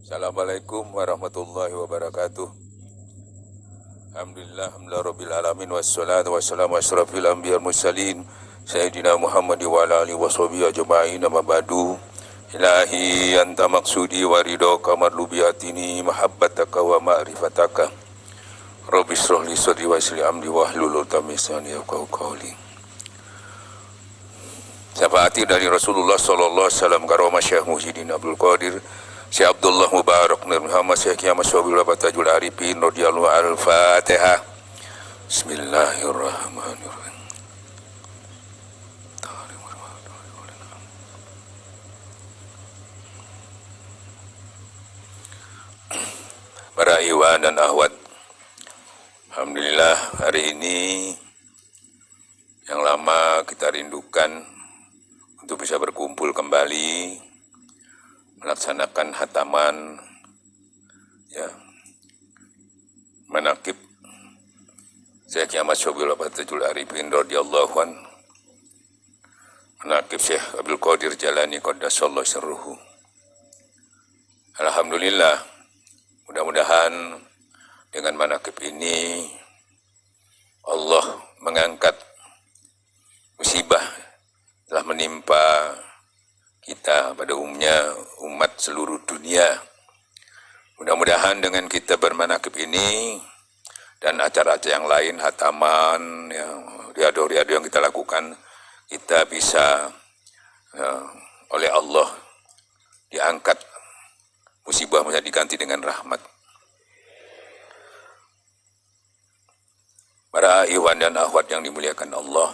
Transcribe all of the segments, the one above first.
Assalamualaikum warahmatullahi wabarakatuh. Alhamdulillah, rabbil alamin, wassalatu wassalamu asyrafil anbiya mursalin sayyidina Muhammad wa ala alihi washabihi ajma'in, amma ba'du. Ilahi anta maksudi wa ridhaka marlubiyatini mahabbataka wa ma'rifataka. Rabbi shrah li sadri wa yassir li amri wahlul 'uqdatam min lisani yafqahu qawli. Syafaati dari Rasulullah sallallahu alaihi wasallam karomah Syekh Muhyiddin Abdul Qadir Syekh Abdullah Mubarak Nur Muhammad Syekh Kiamat Syabiullah Batajul Arifin radhiyallahu al-Fatihah. Bismillahirrahmanirrahim. Para iwan dan ahwat, alhamdulillah hari ini yang lama kita rindukan untuk bisa berkumpul kembali melaksanakan hataman manaqib Syekh Kiamat Syabiullah Batajul Arifin radhiyallahu an, manaqib Syekh Abdul Qadir Jalani qaddasallahu sirruhu. Alhamdulillah, mudah-mudahan dengan manaqib ini Allah mengangkat musibah telah menimpa kita pada umumnya umat seluruh dunia. Mudah-mudahan dengan kita bermanaqib ini dan acara-acara yang lain, hataman, riado-riado yang kita lakukan, kita bisa oleh Allah diangkat musibah menjadi diganti dengan rahmat. Para ikhwan dan akhwat yang dimuliakan Allah,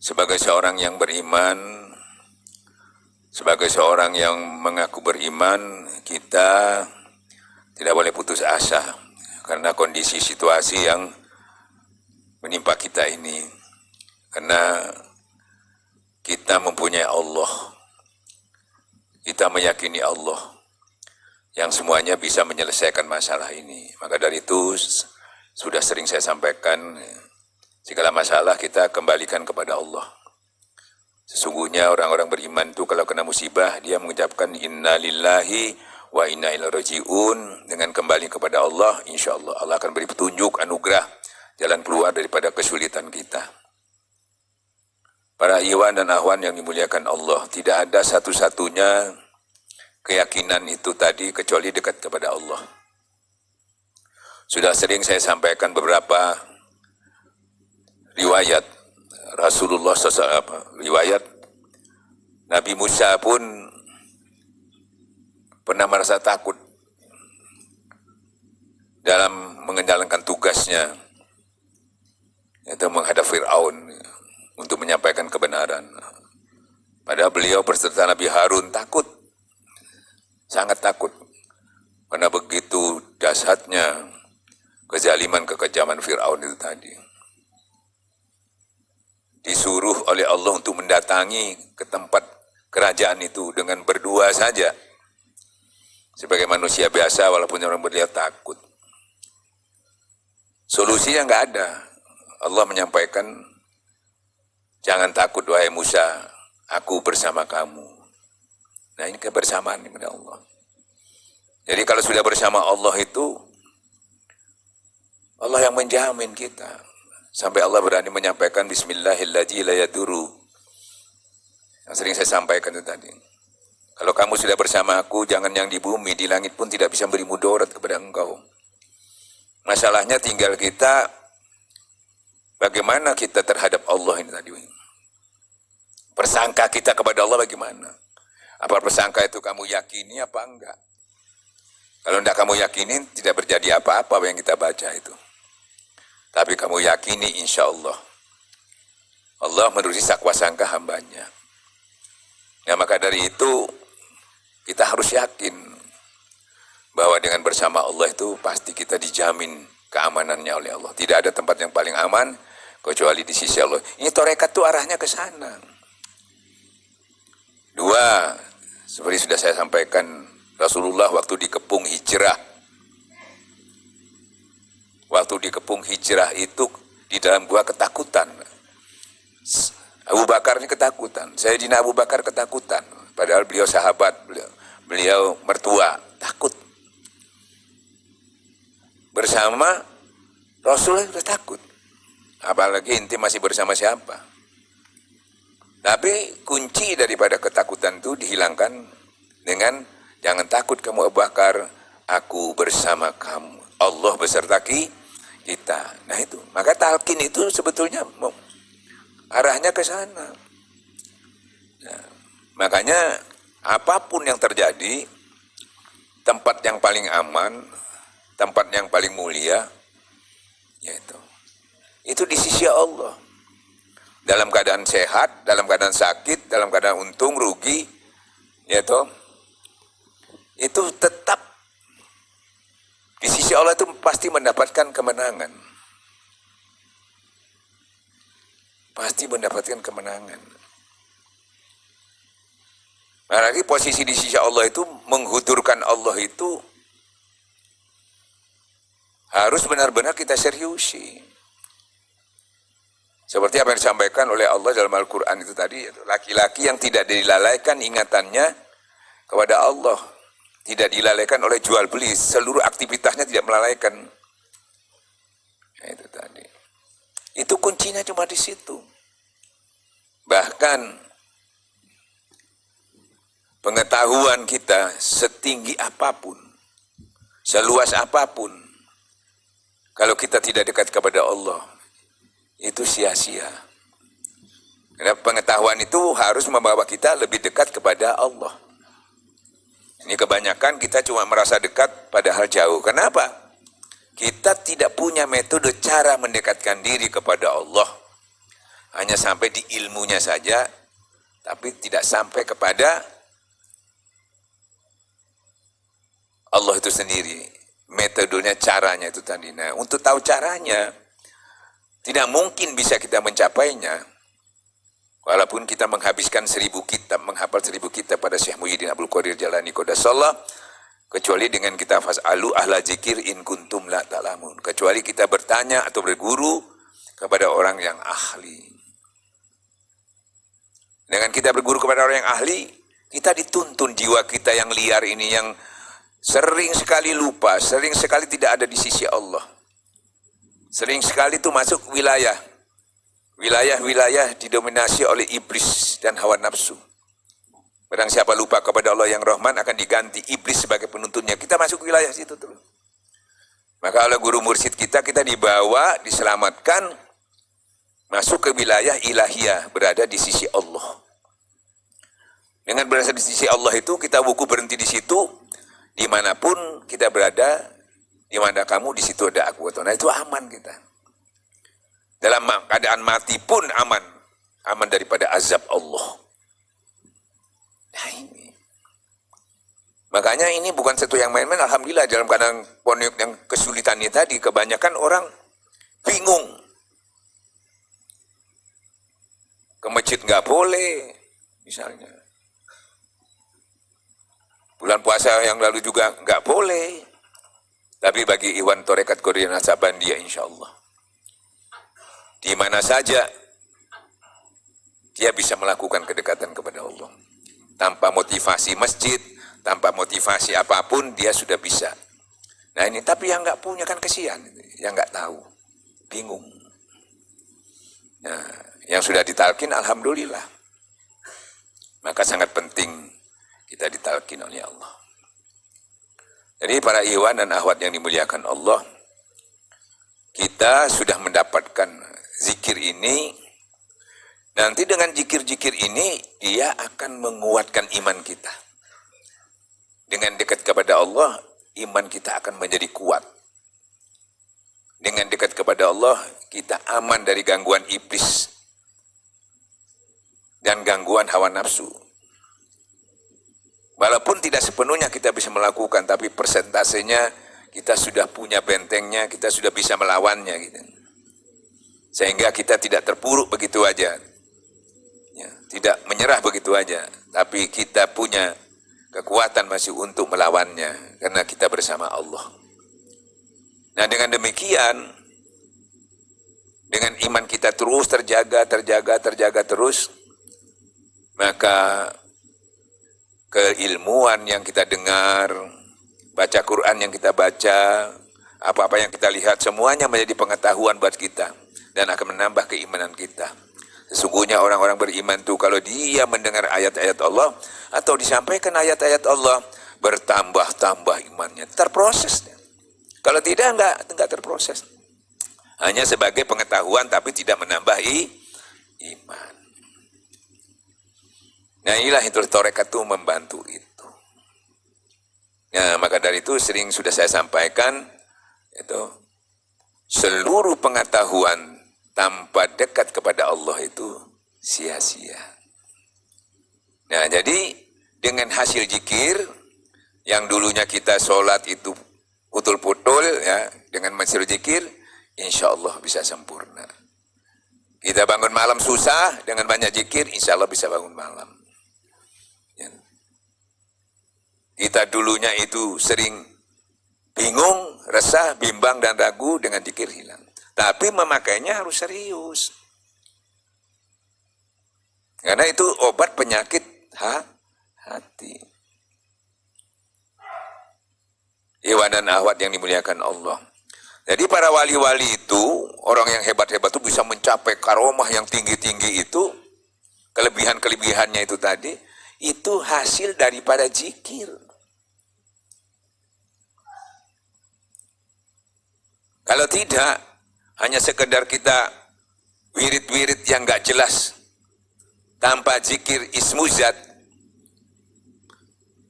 sebagai seorang yang beriman, sebagai seorang yang mengaku beriman, kita tidak boleh putus asa karena kondisi situasi yang menimpa kita ini. Karena kita mempunyai Allah, kita meyakini Allah yang semuanya bisa menyelesaikan masalah ini. Maka dari itu sudah sering saya sampaikan, segala masalah kita kembalikan kepada Allah. Sesungguhnya orang-orang beriman itu kalau kena musibah, dia mengucapkan inna lillahi wa inna ilaihi raji'un. Dengan kembali kepada Allah, insya Allah Allah akan beri petunjuk, anugerah, jalan keluar daripada kesulitan kita. Para ikhwan dan akhwan yang dimuliakan Allah, tidak ada satu-satunya keyakinan itu tadi kecuali dekat kepada Allah. Sudah sering saya sampaikan beberapa riwayat Rasulullah SAW, riwayat Nabi Musa pun pernah merasa takut dalam menjalankan tugasnya, yaitu menghadap Fir'aun untuk menyampaikan kebenaran. Padahal beliau berserta Nabi Harun takut, sangat takut, karena begitu dahsyatnya kezaliman, kekejaman Fir'aun itu tadi. Disuruh oleh Allah untuk mendatangi ke tempat kerajaan itu dengan berdua saja. Sebagai manusia biasa, walaupun orang berlihat takut. Solusinya nggak ada. Allah menyampaikan, jangan takut wahai Musa, aku bersama kamu. Nah, ini kebersamaan kepada Allah. Jadi kalau sudah bersama Allah itu, Allah yang menjamin kita. Sampai Allah berani menyampaikan bismillahirrahmanirrahim la yadurru. Yang sering saya sampaikan itu tadi. Kalau kamu sudah bersama aku, jangan yang di bumi, di langit pun tidak bisa beri mudarat kepada engkau. Masalahnya tinggal kita, bagaimana kita terhadap Allah ini tadi. Persangka kita kepada Allah bagaimana? Apa persangka itu kamu yakini apa enggak? Kalau tidak kamu yakini, tidak terjadi apa-apa yang kita baca itu. Tapi kamu yakini insya Allah, Allah menuruti sakwa sangka hambanya. Ya, maka dari itu kita harus yakin bahwa dengan bersama Allah itu pasti kita dijamin keamanannya oleh Allah. Tidak ada tempat yang paling aman kecuali di sisi Allah. Ini tarekat itu arahnya ke sana. Dua, seperti sudah saya sampaikan, Rasulullah waktu dikepung hijrah. Waktu dikepung hijrah itu di dalam gua ketakutan. Abu Bakar ini ketakutan. Sayyidina Abu Bakar ketakutan. Padahal beliau sahabat, beliau mertua, takut. Bersama Rasulullah sudah takut. Apalagi ente masih bersama siapa. Tapi kunci daripada ketakutan itu dihilangkan dengan jangan takut kamu Abu Bakar, aku bersama kamu. Allah beserta kita. Nah itu, maka talqin itu sebetulnya arahnya ke sana. Nah, makanya apapun yang terjadi, tempat yang paling aman, tempat yang paling mulia, yaitu itu di sisi Allah. Dalam keadaan sehat, dalam keadaan sakit, dalam keadaan untung, rugi, yaitu itu tetap di sisi Allah itu pasti mendapatkan kemenangan. Pasti mendapatkan kemenangan. Apalagi posisi di sisi Allah itu, menghudurkan Allah itu harus benar-benar kita seriusi. Seperti apa yang disampaikan oleh Allah dalam Al-Quran itu tadi, laki-laki yang tidak dilalaikan ingatannya kepada Allah, tidak dilalaikan oleh jual beli, seluruh aktivitasnya tidak melalaikan. Itu tadi. Itu kuncinya cuma di situ. Bahkan pengetahuan kita setinggi apapun, seluas apapun, kalau kita tidak dekat kepada Allah, itu sia-sia. Karena pengetahuan itu harus membawa kita lebih dekat kepada Allah. Ini kebanyakan kita cuma merasa dekat padahal jauh. Kenapa? Kita tidak punya metode cara mendekatkan diri kepada Allah. Hanya sampai di ilmunya saja, tapi tidak sampai kepada Allah itu sendiri. Metodenya, caranya itu tadi. Nah, untuk tahu caranya, tidak mungkin bisa kita mencapainya, walaupun kita menghabiskan 1000 kitab, menghafal 1000 kitab pada Syekh Muhyiddin Abdul Qadir Jalani Qaddasallah, kecuali dengan kita fas'alu ahla zikir in kuntum la ta'lamun. Kecuali kita bertanya atau berguru kepada orang yang ahli. Dengan kita berguru kepada orang yang ahli, kita dituntun jiwa kita yang liar ini, yang sering sekali lupa, sering sekali tidak ada di sisi Allah. Sering sekali itu masuk wilayah didominasi oleh iblis dan hawa nafsu. Barang siapa lupa kepada Allah yang Rahman, akan diganti iblis sebagai penuntunnya. Kita masuk wilayah situ terus. Maka oleh guru mursyid kita dibawa, diselamatkan, masuk ke wilayah ilahiyah, berada di sisi Allah. Dengan berada di sisi Allah itu, kita wuku berhenti di situ, dimanapun kita berada, di mana kamu, di situ ada aku. Nah itu aman kita. Dalam keadaan mati pun aman. Aman daripada azab Allah. Nah ini. Makanya ini bukan satu yang main-main. Alhamdulillah dalam keadaan pondok yang kesulitan ini tadi, kebanyakan orang bingung. Ke masjid nggak boleh, misalnya. Bulan puasa yang lalu juga nggak boleh. Tapi bagi Iwan Torekat Qadiriyah Naksabandiyah insya Allah, di mana saja dia bisa melakukan kedekatan kepada Allah. Tanpa motivasi masjid, tanpa motivasi apapun, dia sudah bisa. Nah ini, tapi yang nggak punya kan kesian, yang nggak tahu, bingung. Nah, yang sudah ditalkin, alhamdulillah. Maka sangat penting kita ditalkin oleh Allah. Jadi para ikhwan dan akhwat yang dimuliakan Allah, kita sudah mendapatkan zikir ini. Nanti dengan zikir-zikir ini, dia akan menguatkan iman kita. Dengan dekat kepada Allah, iman kita akan menjadi kuat. Dengan dekat kepada Allah, kita aman dari gangguan iblis dan gangguan hawa nafsu. Walaupun tidak sepenuhnya kita bisa melakukan, tapi persentasenya kita sudah punya bentengnya, kita sudah bisa melawannya. Gitu. Sehingga kita tidak terpuruk begitu aja. Ya, tidak menyerah begitu aja. Tapi kita punya kekuatan masih untuk melawannya. Karena kita bersama Allah. Nah dengan demikian, dengan iman kita terus terjaga terus, maka keilmuan yang kita dengar, baca Quran yang kita baca, apa-apa yang kita lihat, semuanya menjadi pengetahuan buat kita dan akan menambah keimanan kita. Sesungguhnya orang-orang beriman itu kalau dia mendengar ayat-ayat Allah atau disampaikan ayat-ayat Allah, bertambah-tambah imannya, terproses. Kalau tidak, enggak terproses. Hanya sebagai pengetahuan tapi tidak menambah iman. Nah inilah itu tarekat itu membantu itu. Nah maka dari itu sering sudah saya sampaikan, itu seluruh pengetahuan tanpa dekat kepada Allah itu sia-sia. Nah jadi dengan hasil zikir yang dulunya kita sholat itu putul-putul ya, dengan hasil zikir insya Allah bisa sempurna. Kita bangun malam susah, dengan banyak zikir insya Allah bisa bangun malam. Ya. Kita dulunya itu sering bingung, resah, bimbang dan ragu, dengan zikir hilang. Tapi memakainya harus serius. Karena itu obat penyakit hati. Iwan dan ahwat yang dimuliakan Allah. Jadi para wali-wali itu, orang yang hebat-hebat itu bisa mencapai karomah yang tinggi-tinggi itu, kelebihan-kelebihannya itu tadi, itu hasil daripada zikir. Kalau tidak, hanya sekedar kita wirid-wirid yang gak jelas, tanpa zikir ismuzat,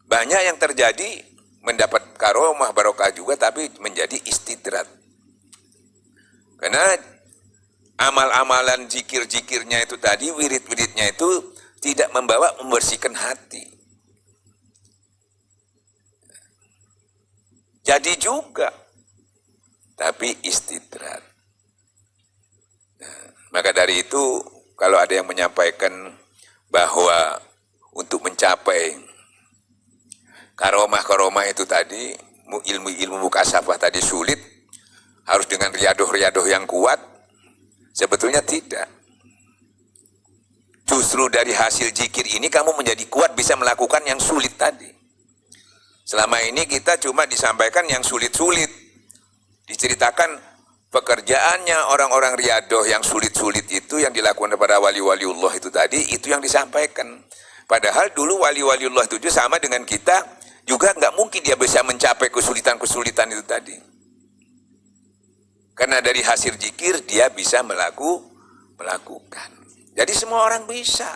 banyak yang terjadi mendapat karomah barokah juga, tapi menjadi istidrat. Karena amal-amalan zikir-zikirnya itu tadi, wirid-wiridnya itu tidak membersihkan hati. Jadi juga, tapi istidrat. Nah, maka dari itu, kalau ada yang menyampaikan bahwa untuk mencapai karomah-karomah itu tadi, ilmu-ilmu mukasafah tadi sulit, harus dengan riadoh-riadoh yang kuat, sebetulnya tidak. Justru dari hasil zikir ini kamu menjadi kuat bisa melakukan yang sulit tadi. Selama ini kita cuma disampaikan yang sulit-sulit, diceritakan pekerjaannya orang-orang riadoh yang sulit-sulit itu yang dilakukan kepada wali-waliullah itu tadi, itu yang disampaikan. Padahal dulu wali-waliullah itu sama dengan kita, juga nggak mungkin dia bisa mencapai kesulitan-kesulitan itu tadi. Karena dari hasil zikir dia bisa melakukan. Jadi semua orang bisa,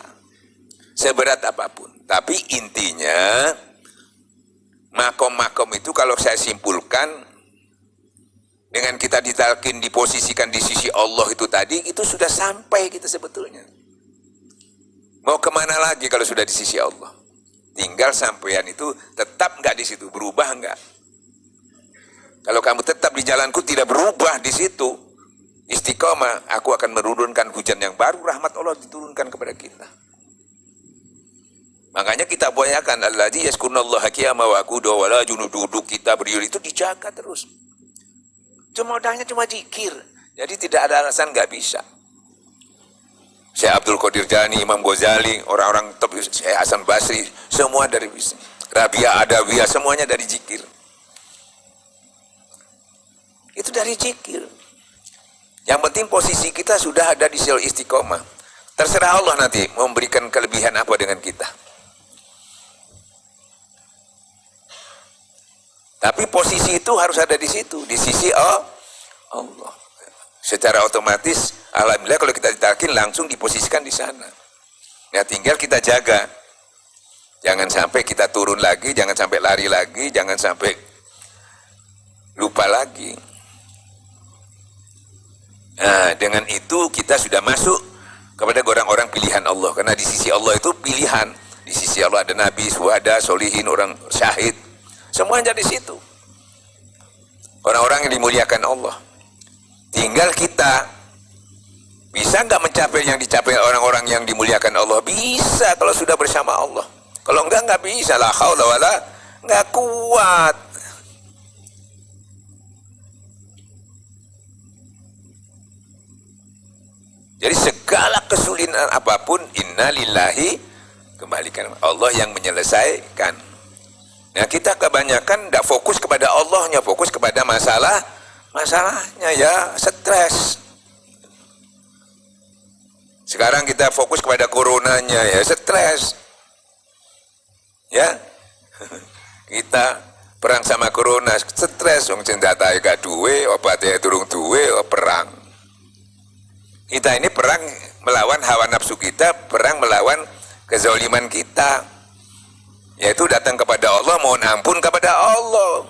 seberat apapun. Tapi intinya, makom-makom itu kalau saya simpulkan, dengan kita ditalkin, diposisikan di sisi Allah itu tadi, itu sudah sampai kita sebetulnya. Mau kemana lagi kalau sudah di sisi Allah? Tinggal sampean itu tetap nggak di situ, berubah nggak? Kalau kamu tetap di jalanku, tidak berubah di situ, istiqomah, aku akan menurunkan hujan yang baru, rahmat Allah diturunkan kepada kita. Makanya kita banyakan alladzi yaskunallaha qiyama wa qu'udan wa la duduk kita berdiri itu dijaga terus. Modalnya cuma zikir, jadi tidak ada alasan nggak bisa. Syekh Abdul Qadir Jani, Imam Ghazali, orang-orang top, Syekh Hasan Basri, semua dari Rabi'ah Adawiyah, semuanya dari zikir. Itu dari zikir. Yang penting posisi kita sudah ada di sel istiqomah. Terserah Allah nanti memberikan kelebihan apa dengan kita. Tapi posisi itu harus ada di situ, di sisi Allah. Secara otomatis, alhamdulillah kalau kita ditalkin langsung diposisikan di sana. Ya tinggal kita jaga. Jangan sampai kita turun lagi, jangan sampai lari lagi, jangan sampai lupa lagi. Nah, dengan itu kita sudah masuk kepada orang-orang pilihan Allah. Karena di sisi Allah itu pilihan. Di sisi Allah ada nabi, syuhada, solihin, orang syahid. Semuanya di situ. Orang-orang yang dimuliakan Allah. Tinggal kita bisa nggak mencapai yang dicapai orang-orang yang dimuliakan Allah? Bisa kalau sudah bersama Allah. Kalau nggak bisa. La haula wala, nggak kuat. Jadi segala kesulitan apapun, innalillahi, kembalikan. Allah yang menyelesaikan. Nah, kita kebanyakan tidak fokus kepada Allahnya, fokus kepada masalahnya ya, stres. Sekarang kita fokus kepada coronanya ya, stres. Ya, kita perang sama corona, stres. Wong senjata gak duwe, obatnya turung duwe, perang. Kita ini perang melawan hawa nafsu kita, perang melawan kezaliman kita, yaitu datang kepada Allah, mohon ampun kepada Allah.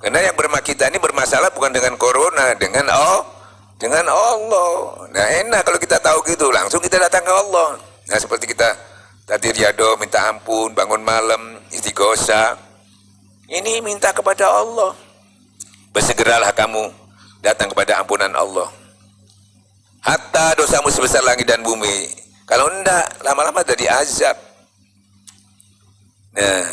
Karena yang kita ini bermasalah bukan dengan corona, dengan Allah. Nah, enak kalau kita tahu gitu, langsung kita datang ke Allah. Nah, seperti kita tadi riado, minta ampun, bangun malam, istighosah. Ini minta kepada Allah. Bersegeralah kamu datang kepada ampunan Allah. Hatta dosamu sebesar langit dan bumi. Kalau enggak, lama-lama jadi azab. Nah,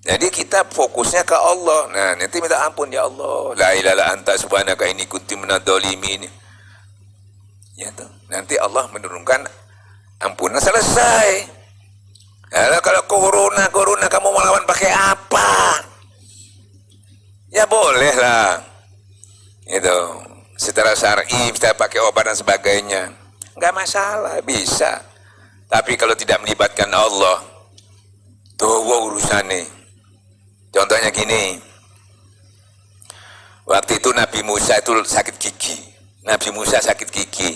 jadi kita fokusnya ke Allah. Nah, nanti minta ampun, ya Allah, la ilaha illa anta subhanaka inni kuntu minadh-dhalimin. Ya tuh. Nanti Allah menurunkan ampunan, selesai. Kalau corona kamu melawan pakai apa? Ya boleh lah. Itu secara syar'i bisa pakai obat dan sebagainya. Enggak masalah, bisa. Tapi kalau tidak melibatkan Allah, tuh urusan nih. Contohnya gini. Waktu itu Nabi Musa itu sakit gigi. Nabi Musa sakit gigi,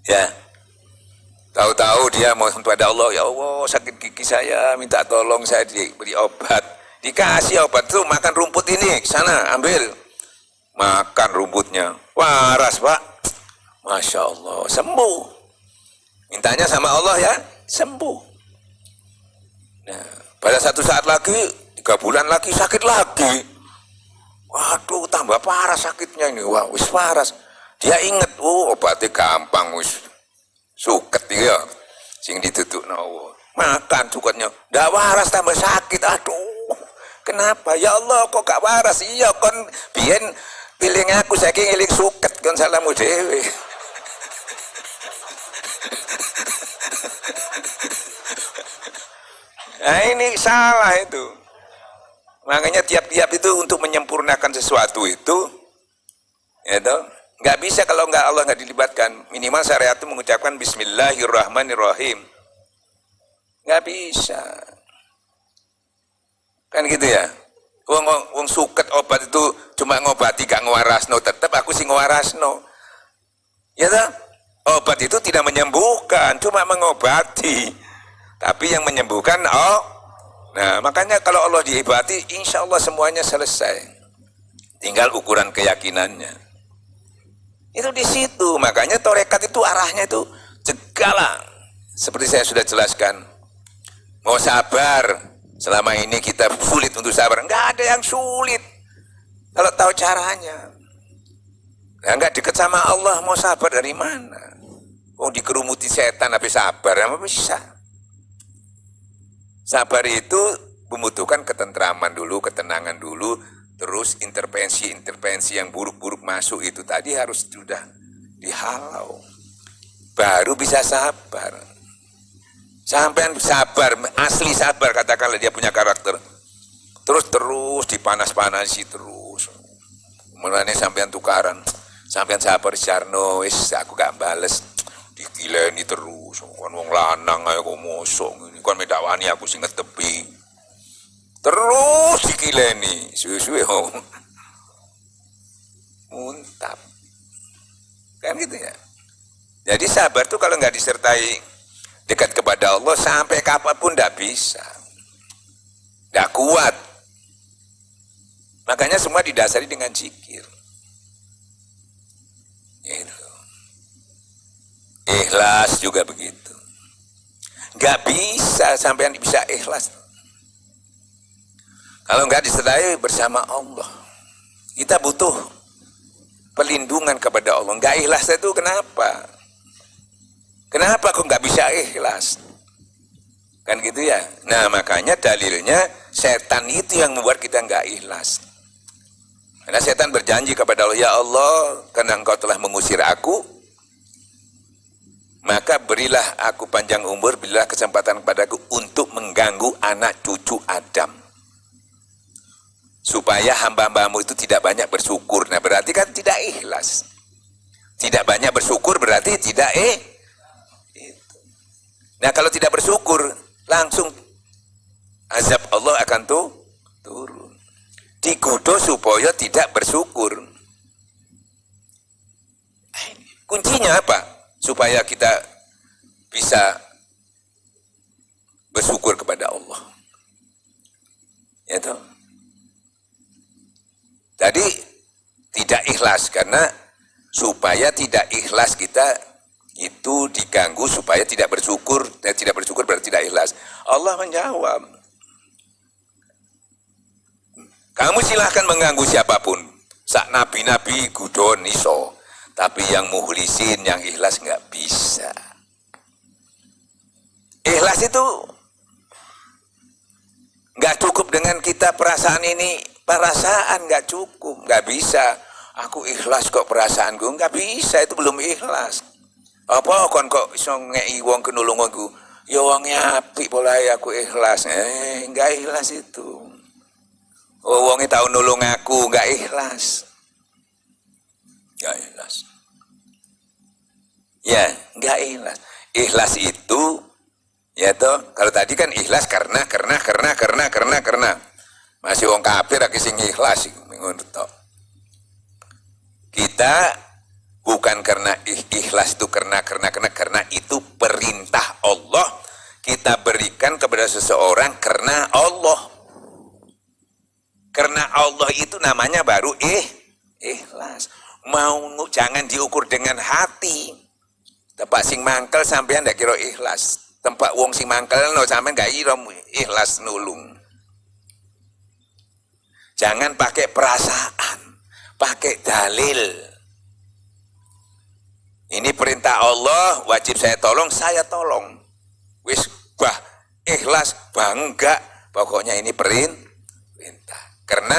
ya. Tahu-tahu dia mau kepada Allah, ya Allah, sakit gigi saya, minta tolong saya diberi obat. Dikasih obat tuh, makan rumput ini, sana ambil. Makan rumputnya, waras Pak. Masya Allah, sembuh. Mintanya sama Allah ya, sembuh. Nah, pada satu saat lagi, 3 bulan lagi, sakit lagi. Waduh, tambah parah sakitnya ini, wah, wis waras. Dia inget, obatnya gampang, wis suket ya, sing ditutuk nawa. Makan suketnya, ndak waras tambah sakit, aduh. Kenapa? Ya Allah, kok gak waras? Iya, kon biyen piling aku saking ngiling suket, kon salamu dewe. Nah, ini salah itu. Makanya tiap-tiap itu untuk menyempurnakan sesuatu itu, ya toh, nggak bisa kalau nggak Allah nggak dilibatkan. Minimal syariat itu mengucapkan Bismillahirrahmanirrahim. Nggak bisa. Kan gitu ya. Wong suket obat itu cuma ngobati gak ngewarasno, tetap aku sih ngewarasno. Ya toh? Obat itu tidak menyembuhkan, cuma mengobati. Tapi yang menyembuhkan nah, makanya kalau Allah diibadati, insya Allah semuanya selesai. Tinggal ukuran keyakinannya. Itu di situ. Makanya tarekat itu arahnya itu segala. Seperti saya sudah jelaskan. Mau sabar. Selama ini kita sulit untuk sabar. Enggak ada yang sulit. Kalau tahu caranya. Nah, enggak dekat sama Allah, mau sabar dari mana? Oh, dikerumuti setan tapi sabar, apa bisa? Sabar itu membutuhkan ketentraman dulu, ketenangan dulu, terus intervensi yang buruk-buruk masuk itu tadi harus sudah dihalau. Baru bisa sabar. Sampai sabar, asli sabar, katakanlah dia punya karakter. Terus dipanas-panasi terus. Mulanya sampean tukaran, sampean sabar Jarno, wis aku gak bales. Dikileni terus, kon wong lanang ae kok mosok ngene, kon medawani aku sing ngetepi. Terus dikileni, suwe-suwe muntap. Kan gitu ya. Jadi sabar tuh kalau nggak disertai dekat kepada Allah sampai kapanpun nggak bisa, nggak kuat. Makanya semua didasari dengan zikir. Gitu. Ikhlas juga begitu. Nggak bisa sampai yang bisa ikhlas. Kalau nggak disertai bersama Allah, kita butuh pelindungan kepada Allah. Nggak ikhlas itu kenapa? Kenapa kok nggak bisa ikhlas? Kan gitu ya. Nah makanya dalilnya setan itu yang membuat kita nggak ikhlas. Karena setan berjanji kepada Allah, ya Allah, karena engkau telah mengusir aku, maka berilah aku panjang umur, berilah kesempatan kepadaku untuk mengganggu anak cucu Adam. Supaya hamba-hambamu itu tidak banyak bersyukur. Nah berarti kan tidak ikhlas. Tidak banyak bersyukur berarti tidak itu. Nah kalau tidak bersyukur, langsung azab Allah akan turun. Digoda supaya tidak bersyukur. Kuncinya apa? Supaya kita bisa bersyukur kepada Allah. Ya toh? Tadi tidak ikhlas karena supaya tidak ikhlas kita itu diganggu supaya tidak bersyukur, dan tidak bersyukur berarti tidak ikhlas. Allah menjawab, kamu silahkan mengganggu siapapun, sak nabi-nabi gudon iso, tapi yang muhlisin, yang ikhlas nggak bisa. Ikhlas itu nggak cukup dengan kita perasaan ini, perasaan nggak cukup, nggak bisa. Aku ikhlas kok perasaanku, nggak bisa, itu belum ikhlas. Apa kon kok iso ngei wong kenulung wongku, ya wongnya apik pola aku ikhlas, nggak ikhlas itu. Oh wongnya tahu nulung aku, nggak ikhlas, nggak ikhlas. Ya, nggak ikhlas. Ikhlas itu, ya toh, kalau tadi kan ikhlas karena. Masih wong kafir lagi sing ikhlas, ngono toh. Kita bukan karena ikhlas itu karena itu perintah Allah. Kita berikan kepada seseorang karena Allah. Karena Allah itu namanya baru ikhlas. Jangan diukur dengan hati. Tempat sing mangkel sampean ndak kira ikhlas. Tempat wong sing mangkel no sampean gak kira ikhlas nulung. Jangan pakai perasaan, pakai dalil. Ini perintah Allah, wajib saya tolong. Wis bah ikhlas bangga, pokoknya ini perintah. Karena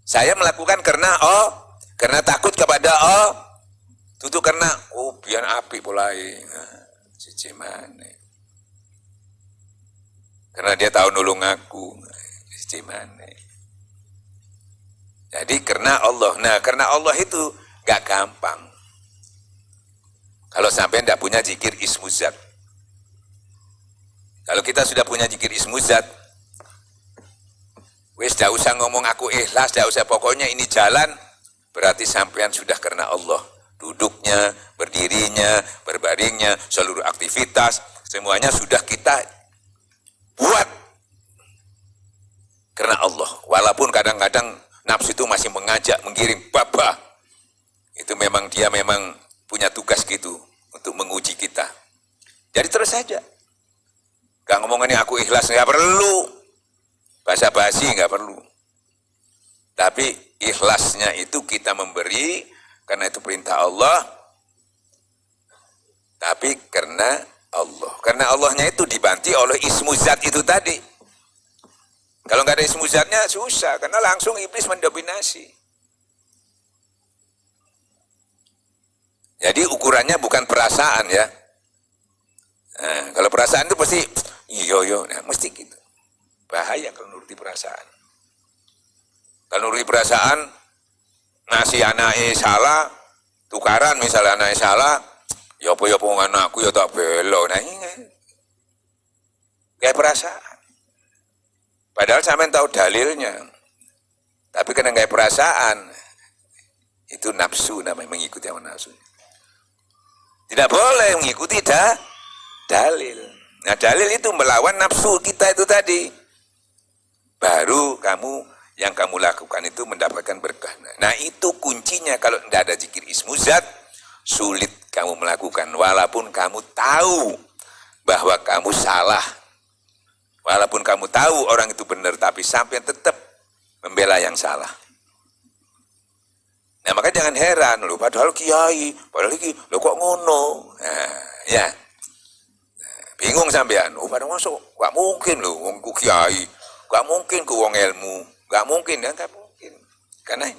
saya melakukan karena takut kepada tutu karena biar api mulai cici mana. Karena dia tahu nulung aku, cici mana. Jadi karena Allah. Nah, karena Allah itu gak gampang. Kalau sampai tidak punya zikir ismuzat. Kalau kita sudah punya zikir ismuzat, wis tidak usah ngomong aku ikhlas, tidak usah, pokoknya ini jalan, berarti sampean sudah karena Allah. Duduknya, berdirinya, berbaringnya, seluruh aktivitas, semuanya sudah kita buat karena Allah. Walaupun kadang-kadang nafsu itu masih mengajak, menggiring, babah. Itu memang dia memang punya tugas gitu, untuk menguji kita. Jadi terus saja. Gak ngomong ini aku ikhlas, gak perlu. Basa-basi gak perlu. Tapi ikhlasnya itu kita memberi, karena itu perintah Allah. Tapi karena Allah. Karena Allahnya itu dibanti oleh ismuzat itu tadi. Kalau nggak ada ismuzatnya susah, karena langsung iblis mendominasi. Jadi ukurannya bukan perasaan ya. Nah, kalau perasaan itu pasti nah, mesti gitu. Bahaya kalau nuruti perasaan. Kalau nuruti perasaan, ngasih anaknya salah, tukaran misalnya anaknya salah, ya apa anakku ya tak belo. Nah ini kayak perasaan. Padahal sampean tahu dalilnya, tapi karena nggak perasaan, itu nafsu namanya, mengikuti hawa nafsu. Tidak boleh mengikuti dalil. Nah dalil itu melawan nafsu kita itu tadi. Baru yang kamu lakukan itu mendapatkan berkah. Nah itu kuncinya, kalau tidak ada zikir ismuzat, sulit kamu melakukan. Walaupun kamu tahu bahwa kamu salah. Walaupun kamu tahu orang itu benar, tapi sampai tetap membela yang salah. Nah makanya jangan heran, loh, padahal kiai, padahal iki, lo kok ngono. Nah, ya, bingung sampean. Padahal masuk, gak mungkin loh, wong ku kiai, gak mungkin ku wong ilmu, gak mungkin, ya gak mungkin. Karena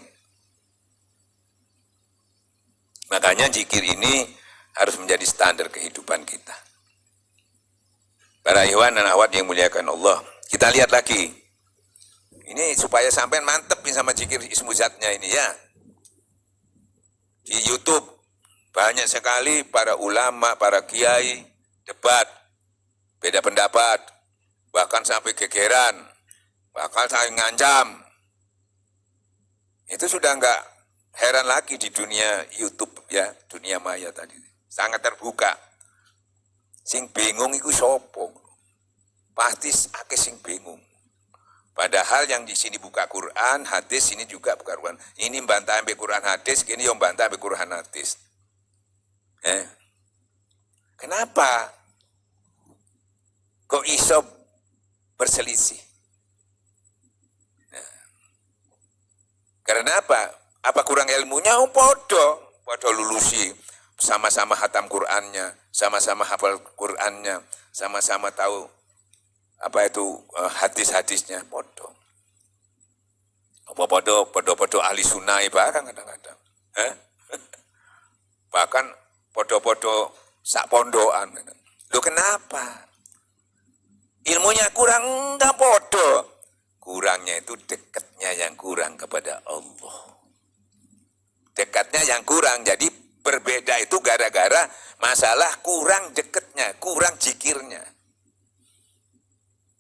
makanya zikir ini harus menjadi standar kehidupan kita. Para ikhwan dan akhwat yang muliakan Allah, kita lihat lagi. Ini supaya sampai mantepin sama zikir ismu zatnya ini ya. Di YouTube banyak sekali para ulama, para kiai debat, beda pendapat, bahkan sampai gegeran, bahkan sampai ngancam. Itu sudah enggak heran lagi di dunia YouTube ya, dunia maya tadi. Sangat terbuka. Sing bingung iku sopo. Pasti akeh sing bingung. Padahal yang di sini buka Quran, hadis, ini juga buka Quran. Ini bantah ambil Quran hadis, ini yang bantah ambil Quran hadis. Kenapa? Kok iso berselisih? Nah, karena apa? Apa kurang ilmunya? Oh, podo lulusi. Sama-sama hatam Qurannya, sama-sama hafal Qurannya, sama-sama tahu apa itu hadis-hadisnya, podo. Apa podo ahli sunnah barang kadang-kadang. Bahkan podo sak pondokan. Loh kenapa? Ilmunya kurang, enggak podo. Kurangnya itu dekatnya yang kurang kepada Allah. Dekatnya yang kurang, jadi berbeda itu gara-gara masalah kurang dekatnya, kurang zikirnya.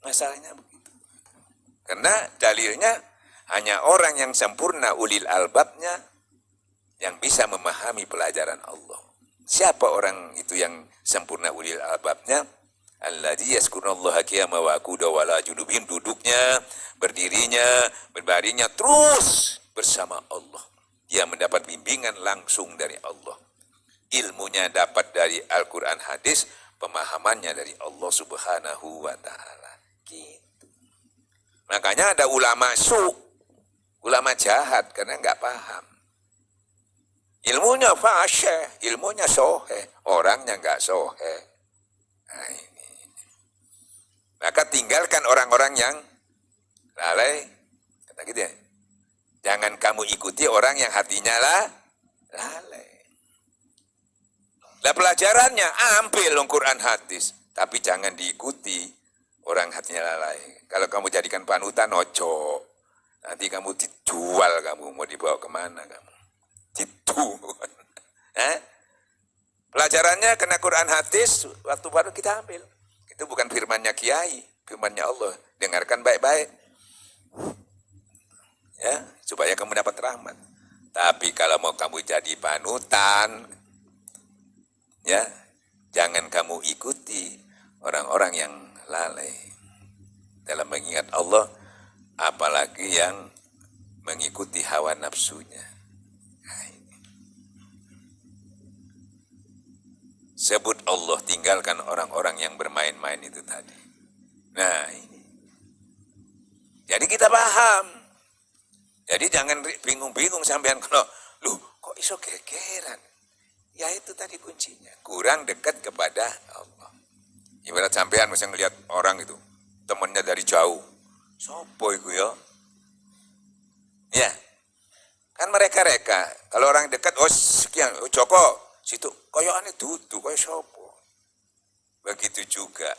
Masalahnya begitu. Karena dalilnya hanya orang yang sempurna ulil albabnya yang bisa memahami pelajaran Allah. Siapa orang itu yang sempurna ulil albabnya? Alladzi yazkurullaha qiyaman wa qu'udan wa ala junubihim, duduknya, berdirinya, berbaringnya terus bersama Allah. Dia mendapat bimbingan langsung dari Allah. Ilmunya dapat dari Al-Quran hadis, pemahamannya dari Allah Subhanahu wa ta'ala. Gitu. Makanya ada ulama ulama jahat karena nggak paham. Ilmunya fasyih, ilmunya soheh, orangnya nggak soheh. Nah ini. Maka tinggalkan orang-orang yang lalai, kata gitu ya. Jangan kamu ikuti orang yang hatinya lalai. Lah pelajarannya ambil Quran hadis, tapi jangan diikuti orang hatinya lalai. Kalau kamu jadikan panutan, ojo. Nanti kamu dijual, kamu mau dibawa kemana kamu? Dijual. Pelajarannya kena Quran hadis, waktu baru kita ambil. Itu bukan firmannya kiai, firmannya Allah. Dengarkan baik-baik. Ya, supaya kamu dapat rahmat. Tapi kalau mau kamu jadi panutan, ya, jangan kamu ikuti orang-orang yang lalai dalam mengingat Allah, apalagi yang mengikuti hawa nafsunya. Nah, ini. Sebut Allah, tinggalkan orang-orang yang bermain-main itu tadi. Nah ini. Jadi kita paham. Jadi jangan bingung-bingung sampean kalau, lu kok iso gegeran? Ya itu tadi kuncinya, kurang dekat kepada Allah. Ibarat sampean misalnya ngelihat orang itu, temannya dari jauh. Sopo iku ya? Ya, kan mereka-reka. Kalau orang dekat, oh sekian, oh Joko, situ koyokane dudu, koyo sopo. Begitu juga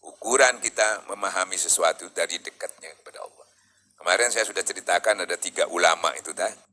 ukuran kita memahami sesuatu dari dekatnya kepada Allah. Kemarin saya sudah ceritakan ada 3 ulama itu tadi.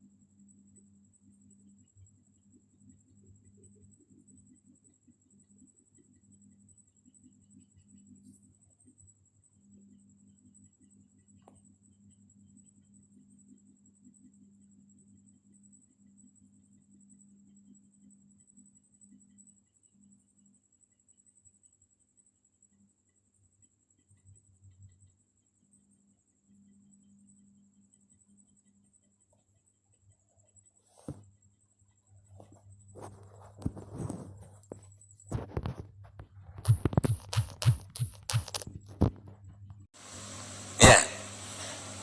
Ya,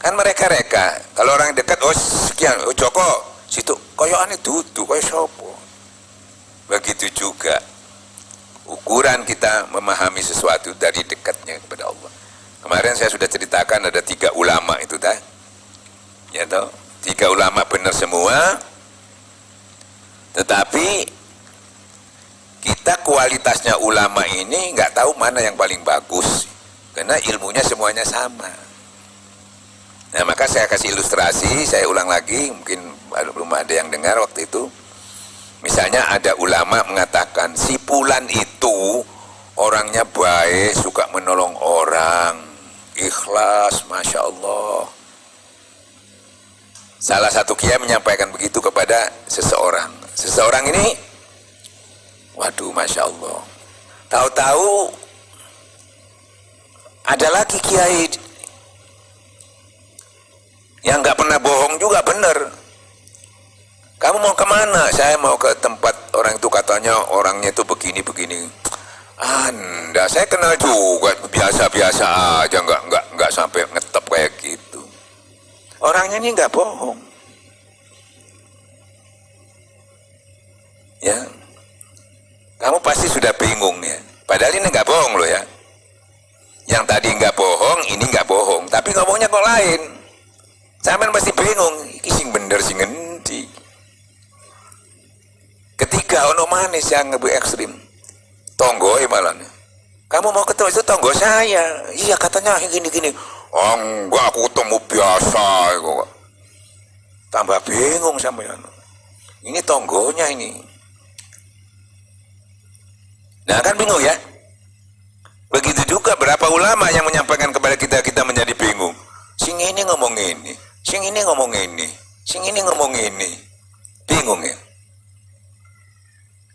kan mereka-reka. Kalau orang dekat, oh sekian, oh Joko, situ koyokane dudu, koyo sopo. Begitu juga ukuran kita memahami sesuatu dari dekatnya kepada Allah. Kemarin saya sudah ceritakan ada 3 ulama itu tadi. Ya toh, 3 ulama benar semua, tetapi kita kualitasnya ulama ini nggak tahu mana yang paling bagus, karena ilmunya semuanya sama. Nah, maka saya kasih ilustrasi, saya ulang lagi, mungkin belum ada yang dengar waktu itu. Misalnya ada ulama mengatakan, si Fulan itu orangnya baik, suka menolong orang, ikhlas, Masya Allah. Salah satu kiai menyampaikan begitu kepada seseorang. Seseorang ini, waduh, Masya Allah. Tahu-tahu ada lagi kiai yang nggak pernah bohong juga, bener. Kamu mau kemana? Saya mau ke tempat orang itu, katanya orangnya itu begini-begini. Anda, saya kenal juga, biasa-biasa aja, nggak sampai ngetop kayak gitu. Orangnya ini nggak bohong. Ya, kamu pasti sudah bingung ya. Padahal ini nggak bohong loh ya. Yang tadi nggak bohong, ini nggak bohong. Tapi ngomongnya kok lain. Sampean pasti bingung. Iki sing bener sing ngendi. Ketiga ono manis yang lebih ekstrim. Tonggo malah. Kamu mau ketemu itu tonggo saya. Iya katanya gini-gini. Oh enggak, aku ketemu biasa. Tambah bingung sampean. Ini tonggonya ini. Nah kan bingung ya. Begitu juga berapa ulama yang menyampaikan kepada kita, kita menjadi bingung. Sing ini ngomong ini, sing ini ngomong ini, sing ini ngomong ini. Bingung ya.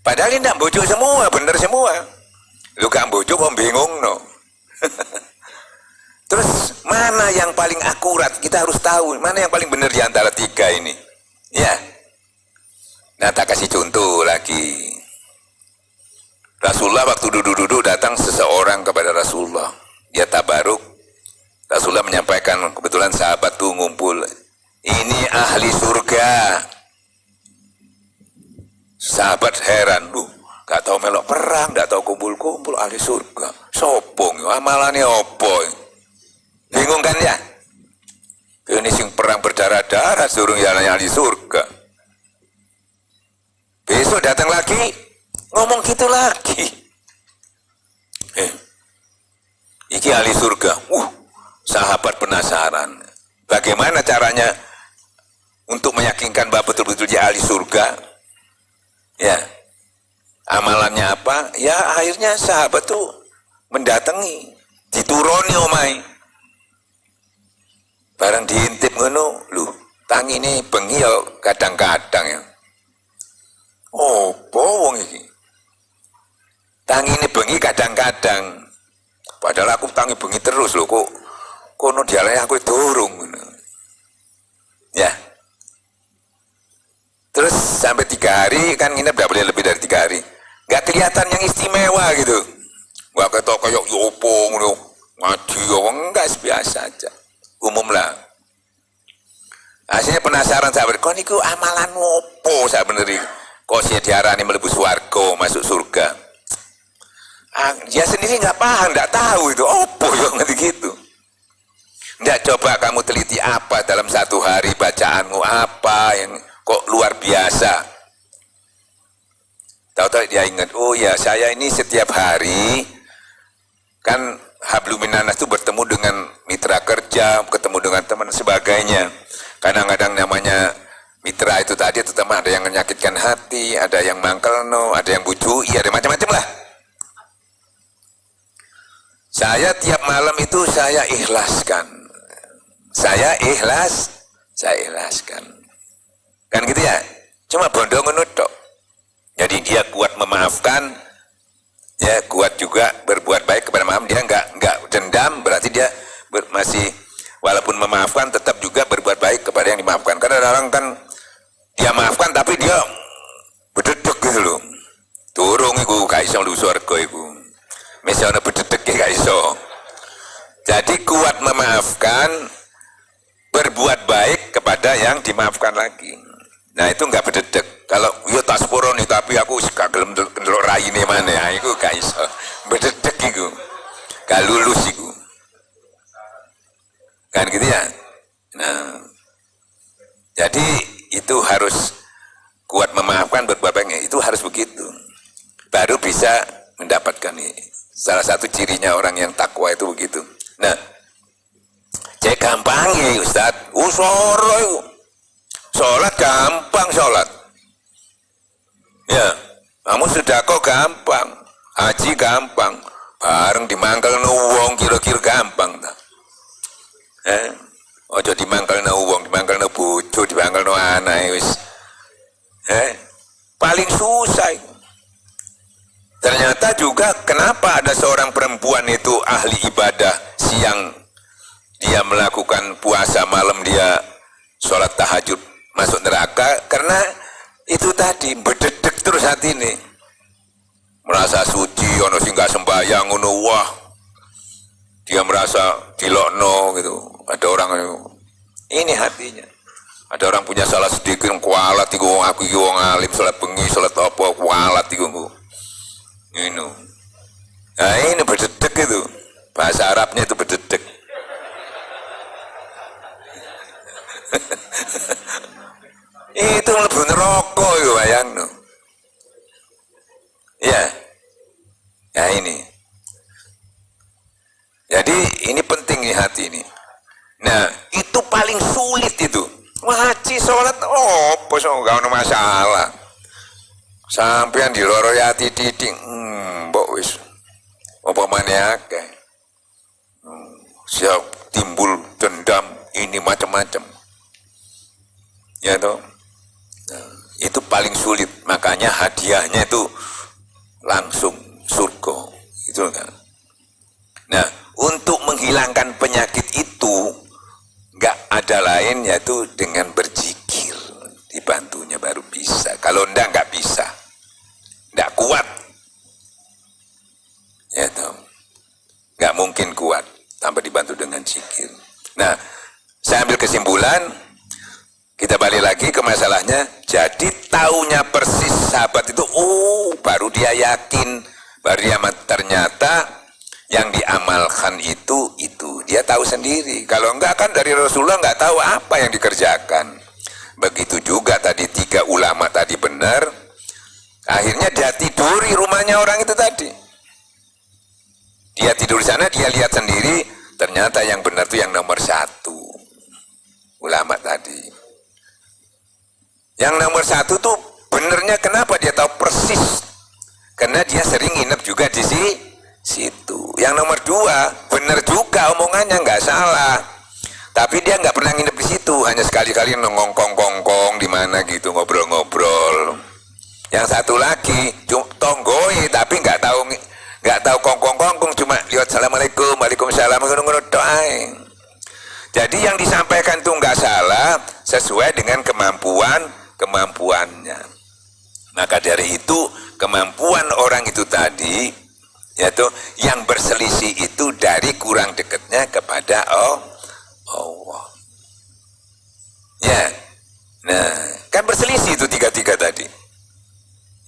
Padahal ini tidak bojok semua, bener semua. Lu gak bojok kok bingung no. Terus mana yang paling akurat? Kita harus tahu mana yang paling benar di antara tiga ini. Ya. Nah, tak kasih contoh lagi. Rasulullah waktu duduk-duduk datang seseorang kepada Rasulullah. Dia tabaruk. Rasulullah menyampaikan, kebetulan sahabat tuh ngumpul. Ini ahli surga. Sahabat heran, gak tahu melok perang, gak tahu kumpul-kumpul, ahli surga. Sopong, amalannya opo. Bingung kan ya? Ini sing perang berdarah-darah suruh yang ahli surga. Besok datang lagi, ngomong gitu lagi. Iki ahli surga. Sahabat penasaran. Bagaimana caranya untuk meyakinkan bahwa betul-betul dia ahli surga? Ya, amalannya apa? Ya akhirnya sahabat tuh mendatangi, dituruni omai. Barang diintip ngono, lu tangi ini bengi ya kadang-kadang ya. Oh, bohong ini. Tangi ini bengi kadang-kadang. Padahal aku tangi bengi terus loh, kok kono dialai aku durung. Ya. Terus sampai 3 hari kan nginep gak boleh lebih dari 3 hari. Gak kelihatan yang istimewa gitu. Gak ketok kayak yopo ngono, ngaji enggak, biasa aja. Umum lah. Akhirnya penasaran sahabat, kok niku amalan opo sabeneri? Kok sih diarani mlebu swarga, masuk surga? Dia sendiri nggak paham, nggak tahu itu opo yang ngerti gitu. Nggak coba kamu teliti apa dalam 1 hari bacaanmu apa yang kok luar biasa. Tahu-tahu dia ingat, oh ya saya ini setiap hari kan habluminanas itu bertemu dengan mitra kerja, ketemu dengan teman sebagainya. Kadang-kadang namanya mitra itu tadi terutama ada yang menyakitkan hati, ada yang mangkelno, ada yang bujui, ada macam-macam lah. Saya tiap malam itu saya ikhlaskan. Saya ikhlaskan. Kan gitu ya, cuma bondo ngenutuk. Jadi dia kuat memaafkan, ya kuat juga berbuat baik kepada maaf. Dia nggak dendam, berarti dia masih walaupun memaafkan tetap juga berbuat baik kepada yang dimaafkan. Karena orang kan dia maafkan tapi dia bededek gitu loh. Turung iku gak iso lu surga iku. Misalnya bededek gak iso. Jadi kuat memaafkan, berbuat baik kepada yang dimaafkan lagi. Nah itu nggak bededek. Kalau yo tak sepuro nih tapi aku gak gelem ndelok raine maneh, iku gak iso. Bededek iku. Gak lulus iku. Kan gitu ya. Nah. Jadi itu harus kuat memaafkan, berbuat baik, itu harus begitu. baru bisa mendapatkan ini. Salah satu cirinya orang yang takwa itu begitu. Nah, cek gampang ya Ustaz, usoro sholat gampang sholat. Ya, kamu sedekah gampang, haji gampang, bareng dimangkel wong kira-kira gampang tak? Ojo dimangkel wong, dimangkel bojo, dimangkel anak wis. Paling susah. Ternyata juga kenapa ada seorang perempuan itu ahli ibadah, siang dia melakukan puasa, malam dia sholat tahajud, masuk neraka, karena itu tadi berdedek terus hati ini, merasa suci, ono sing gak sembahyang, ono wah dia merasa dilokno gitu. Ada orang ini hatinya, ada orang punya salah sedikit kualat iku, aku iki wong alim salat bengi salat apa kualat iku ini. Nah ini berdedek itu, bahasa Arabnya itu berdedek. Itu mlebu neraka yo bayangno. Ya. Ya ini. Jadi ini penting nih hati ini. Nah, itu paling sulit itu. Ngaji sholat apa gak ada masalah. Sampean di loro yati titik, mbok wis apa maneh akeh. Siap timbul dendam ini macam-macam. Ya toh. Nah, itu paling sulit, makanya hadiahnya itu langsung surga itu kan. Nah, untuk menghilangkan penyakit itu nggak ada lain yaitu dengan berzikir, dibantunya baru bisa. Kalau nggak bisa, nggak kuat, ya toh, nggak mungkin kuat tanpa dibantu dengan zikir. Nah, saya ambil kesimpulan. Kita balik lagi ke masalahnya. Jadi taunya persis sahabat itu, baru dia yakin, baru dia ternyata yang diamalkan itu dia tahu sendiri. Kalau enggak kan dari Rasulullah enggak tahu apa yang dikerjakan. Begitu juga tadi 3 ulama tadi benar, akhirnya dia tiduri rumahnya orang itu tadi. Dia tidur di sana, dia lihat sendiri, ternyata yang benar itu yang nomor 1 ulama tadi. Yang nomor 1 tuh benernya kenapa dia tahu persis? Karena dia sering nginep juga di situ. Yang nomor 2 bener juga omongannya, nggak salah. Tapi dia nggak pernah nginep di situ, hanya sekali-kali ngongkong-ngongkong di mana gitu, ngobrol-ngobrol. Yang satu lagi tonggoi tapi nggak tahu kongkong-kongkong, cuma lihat assalamualaikum, waalaikumsalam, ngono-ngono doang. Jadi yang disampaikan itu nggak salah, sesuai dengan kemampuannya. Maka dari itu kemampuan orang itu tadi, yaitu yang berselisih itu dari kurang dekatnya kepada Allah. Ya, nah kan berselisih itu 3 tadi.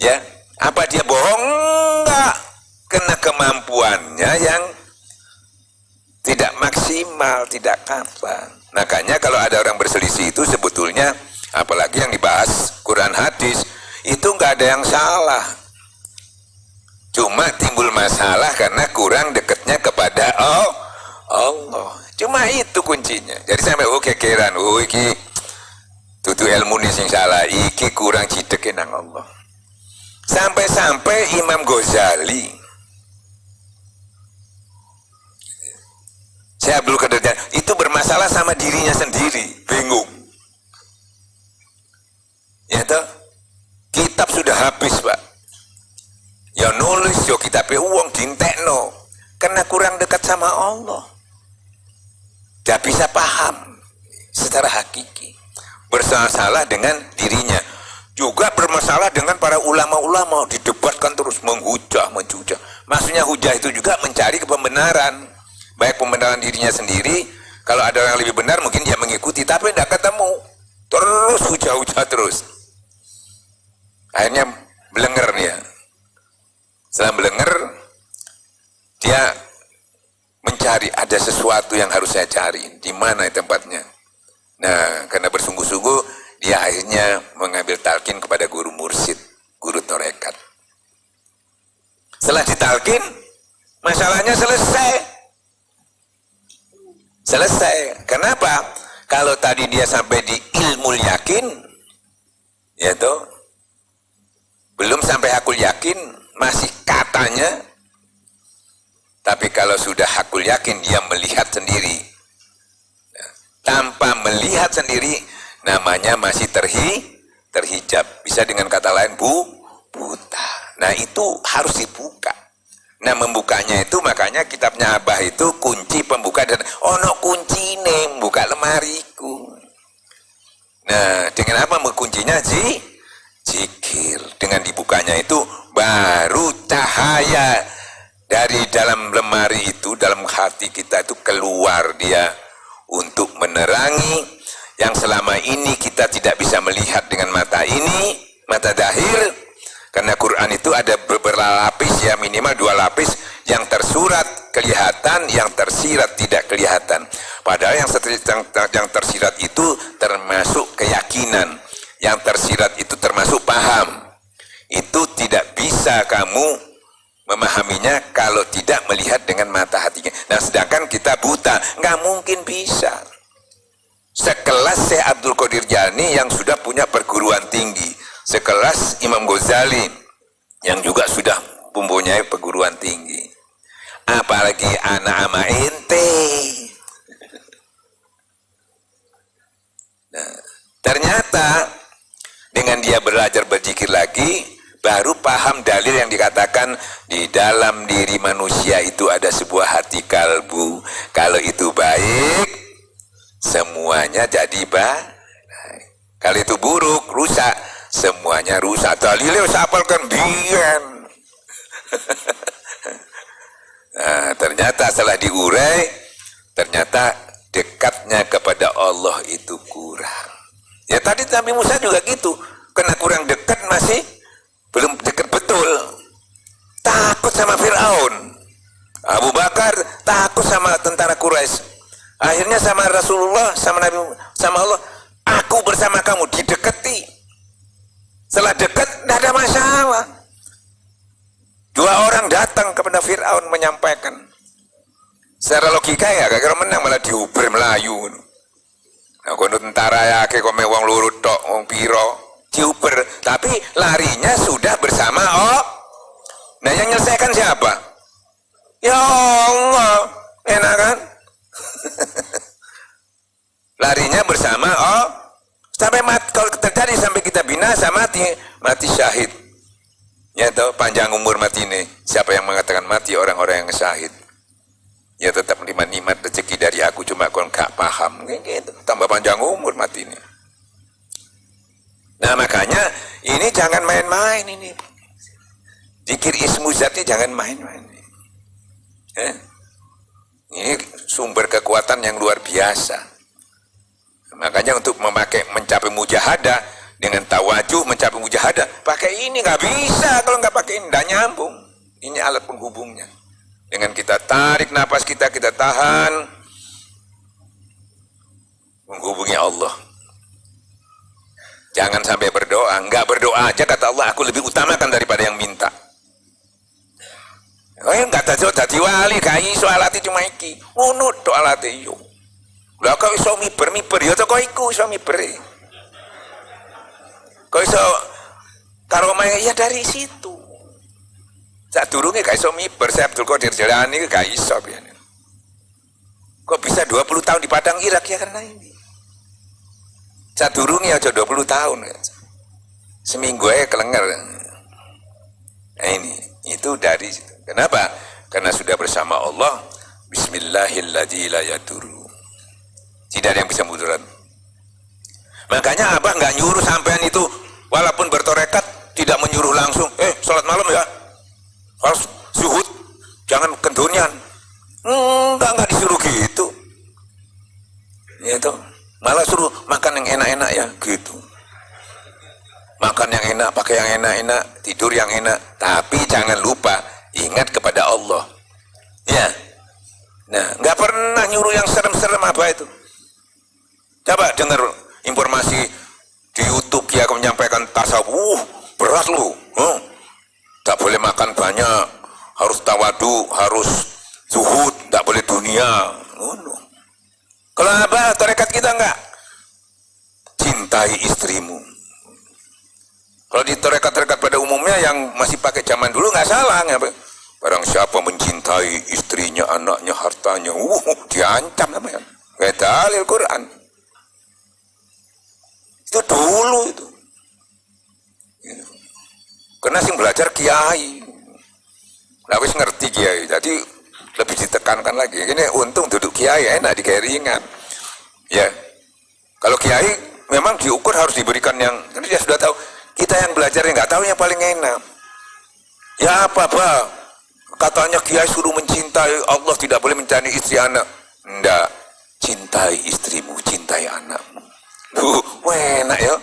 Ya, apa dia bohong? Enggak, kena kemampuannya yang tidak maksimal, tidak kapan. Makanya kalau ada orang berselisih itu sebetulnya, apalagi yang dibahas Quran hadis, itu nggak ada yang salah. Cuma timbul masalah karena kurang dekatnya kepada Allah. Cuma itu kuncinya. Jadi sampai kekeran, iki tutu ilmu nih sing salah, iki kurang cidek nang Allah. Sampai-sampai Imam Ghazali, Syekh Abdul Qadir itu bermasalah sama dirinya sendiri, bingung. Ya toh, kitab sudah habis Pak. Ya nulis yo kitabnya uang dintekno, karena kurang dekat sama Allah. Tidak bisa paham secara hakiki. Bersalah dengan dirinya. Juga bermasalah dengan para ulama-ulama, didebatkan terus, menghujah. Maksudnya hujah itu juga mencari kebenaran. Baik pembenaran dirinya sendiri, kalau ada orang lebih benar mungkin dia mengikuti, tapi tidak ketemu, terus hujah-hujah terus. Akhirnya belenger dia. Setelah belenger, dia mencari ada sesuatu yang harus saya cari, di mana tempatnya. Nah, karena bersungguh-sungguh, dia akhirnya mengambil talqin kepada guru mursyid, guru tarekat. Setelah ditalkin, masalahnya selesai. Selesai. Kenapa? Kalau tadi dia sampai di ilmu yakin, ya toh, belum sampai hakul yakin, masih katanya. Tapi kalau sudah hakul yakin, dia melihat sendiri. Tanpa melihat sendiri, namanya masih terhijab. Bisa dengan kata lain, buta. Nah itu harus dibuka. Nah membukanya itu makanya kitabnya Abah itu kunci pembuka dan ono kunci nih buka lemariku. Nah dengan apa kuncinya zikir. Dengan dibukanya itu baru cahaya dari dalam lemari itu, dalam hati kita itu keluar dia untuk menerangi yang selama ini kita tidak bisa melihat dengan mata ini, mata zahir. Karena Quran itu ada beberapa lapis, ya minimal 2 lapis, yang tersurat kelihatan, yang tersirat tidak kelihatan. Padahal yang tersirat itu termasuk keyakinan, yang tersirat itu termasuk paham. Itu tidak bisa kamu memahaminya kalau tidak melihat dengan mata hatinya. Nah sedangkan kita buta, nggak mungkin bisa. Sekelas Syekh Abdul Qadir Jani yang sudah punya perguruan tinggi, sekelas Imam Ghazali yang juga sudah mempunyai perguruan tinggi, apalagi anak ama ente. Nah, ternyata dengan dia belajar berzikir lagi, baru paham dalil yang dikatakan di dalam diri manusia itu ada sebuah hati kalbu. Kalau itu baik, semuanya jadi baik. Kalau itu buruk, rusak, semuanya rusak. Dalilnya sapalkan bian. Nah, ternyata setelah diurai, ternyata dekatnya kepada Allah itu kurang. Ya tadi Nabi Musa juga gitu, kena kurang dekat, masih belum dekat betul. Takut sama Fir'aun. Abu Bakar takut sama tentara Quraisy. Akhirnya sama Rasulullah, sama Nabi, sama Allah, aku bersama kamu, didekati. Setelah dekat, tidak ada masalah. 2 orang datang kepada Fir'aun menyampaikan. Secara logika ya, kira menang malah diuber Melayu. Nah, kono tentara ya, kayak kome wong lurut tok, wong piro, diuber. Tapi larinya sudah bersama Nah, yang menyelesaikan siapa? Ya Allah, enak kan? Larinya bersama sampai mati. Kalau terjadi sampai kita binasa, mati syahid. Ya tahu panjang umur mati ini. Siapa yang mengatakan mati? Orang-orang yang syahid. Ya tetap nikmat rezeki dari aku, cuma kalau nggak paham gitu. Tambah panjang umur mati ini. Nah makanya ini jangan main-main ini. Zikir ismu zatnya jangan main-main. Ini sumber kekuatan yang luar biasa. Makanya untuk mencapai mujahadah dengan tawajuh, mencapai mujahadah, pakai ini nggak bisa. Kalau nggak pakai ini nggak nyambung. Ini alat penghubungnya. Dengan kita tarik nafas kita tahan, menghubungi Allah. Jangan sampai berdoa, nggak berdoa aja kata Allah, aku lebih utamakan daripada yang minta. Oh ya nggak tadi wali, kai soalati cuma iki, unut to alate yo. Lah kau iso miber yo to kau iku iso miber. Kau iso karomah ya dari situ. Saat durungnya gak iso miber, saya Abdul Qadir Jilani gak iso. Kok bisa 20 tahun di Padang Irak ya karena ini. Saat durungnya aja 20 tahun. Seminggu aja kelenger. Nah ini, itu dari situ. Kenapa? Karena sudah bersama Allah. Bismillahirrahmanirrahim la yadurru. Tidak ada yang bisa mudarat. Makanya Abah nggak nyuruh sampean itu, walaupun bertorekat tidak menyuruh langsung, sholat malam ya, harus zuhud, jangan kendunian. Enggak disuruh gitu. Gitu. Malah suruh makan yang enak-enak ya, gitu. Makan yang enak, pakai yang enak-enak, tidur yang enak. Tapi jangan lupa ingat kepada Allah. Ya. Nah, nggak pernah nyuruh yang serem-serem apa itu. Coba dengar informasi di YouTube ya, menyampaikan tasawuf, berat lu. Tak boleh makan banyak, harus tawadu, harus zuhud, tidak boleh dunia. Kalau apa, tarekat kita enggak, cintai istrimu. Kalau di tarekat-tarekat pada umumnya yang masih pakai zaman dulu nggak salah, barang siapa mencintai istrinya, anaknya, hartanya, diancam namanya. Kayak dalil Quran. Itu dulu itu. Karena sing belajar kiai, lah wis ngerti kiai, jadi lebih ditekankan lagi. Ini untung duduk kiai enak, di kiai ringan. Ya, kalau kiai memang diukur harus diberikan yang, karena dia sudah tahu. Kita yang belajar yang nggak tahu yang paling enak. Ya apa katanya kiai suruh mencintai Allah, tidak boleh mencintai istri anak. Enggak, cintai istrimu, cintai anakmu. Enak ya.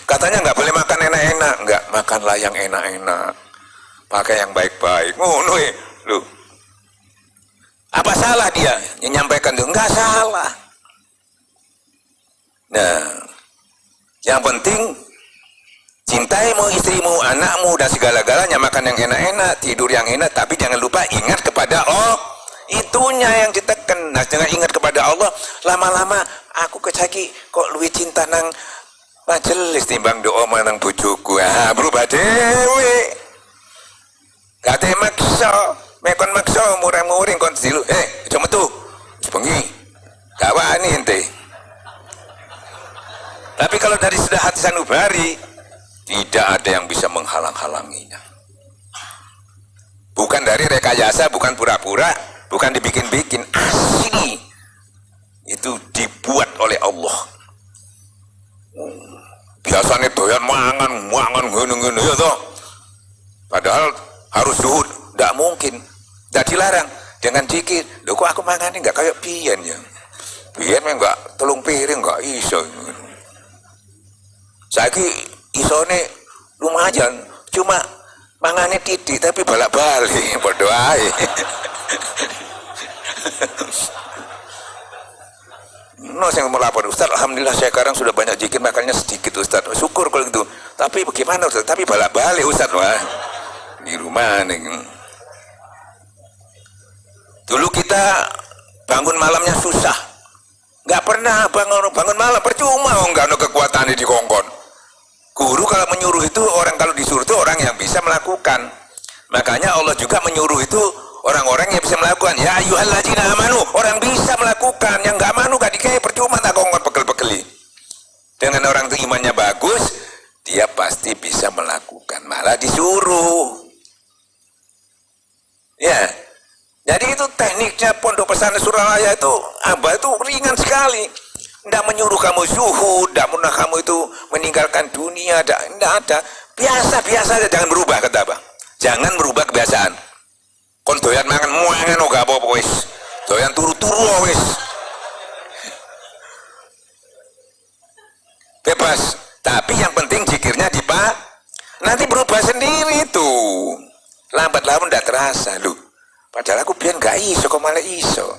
Katanya nggak boleh makan enak-enak, nggak, makanlah yang enak-enak, pakai yang baik-baik. Lu, apa salah dia yang nyampaikan itu? Nggak salah. Nah, yang penting cintaimu, istrimu, anakmu, dan segala-galanya, makan yang enak-enak, tidur yang enak, tapi jangan lupa ingat kepada Allah. Itunya yang ditekan. Nah, jangan ingat kepada Allah, lama-lama aku kecaki kok luwih cinta nang majelis timbang doa manang bojoku. Berubah dewe. Kate maksa, mekon maksa murang-muring kon dilu. Aja metu. Sebengi. Gak wani ente. Tapi kalau dari sudah hati sanubari, tidak ada yang bisa menghalang-halanginya. Bukan dari rekayasa, bukan pura-pura, bukan dibikin-bikin, asli. Itu dibuat oleh Allah. Biasanya doyan mangan ngene-ngene ya toh. Padahal harus zuhud, tidak mungkin. Tidak dilarang dengan dikit. Loh kok aku mangan enggak kayak pian ya. Pian enggak telung piring enggak iso. Saiki isone lumayan, cuma mangane titik tapi balak-balik padha ae. No, saya melapor, Ustaz, alhamdulillah saya sekarang sudah banyak zikir, makanya sedikit Ustaz. Syukur kalau gitu. Tapi bagaimana Ustaz? Tapi balak-balik Ustaz, wah. Di rumah nih. Dulu kita bangun malamnya susah. Nggak pernah bangun malam, percuma nggak ada kekuatan di kongkon. Guru kalau menyuruh itu, orang kalau disuruh itu orang yang bisa melakukan. Makanya Allah juga menyuruh itu orang-orang yang bisa melakukan. Ya ayyuhalladzina amanu, orang bisa melakukan. Yang nggak manu gak dikei, percuma tak kongkon pegel-pegeli. Dengan orang itu imannya bagus, dia pasti bisa melakukan, malah disuruh. Ya, jadi itu tekniknya Pondok Pesantren Suralaya itu, Abah itu ringan sekali. Tidak menyuruh kamu zuhud, tidak menyuruh kamu itu meninggalkan dunia, tidak ada. Biasa-biasa aja, jangan berubah, kata Abah. Jangan berubah kebiasaan. Kon doyan mangan muangan gak apa-apa wis. Doyan turu-turu wis. Bebas. Tapi yang penting zikirnya nanti berubah sendiri tuh. Lambat laun tidak terasa lu. Padahal aku biar gak iso kok malah iso.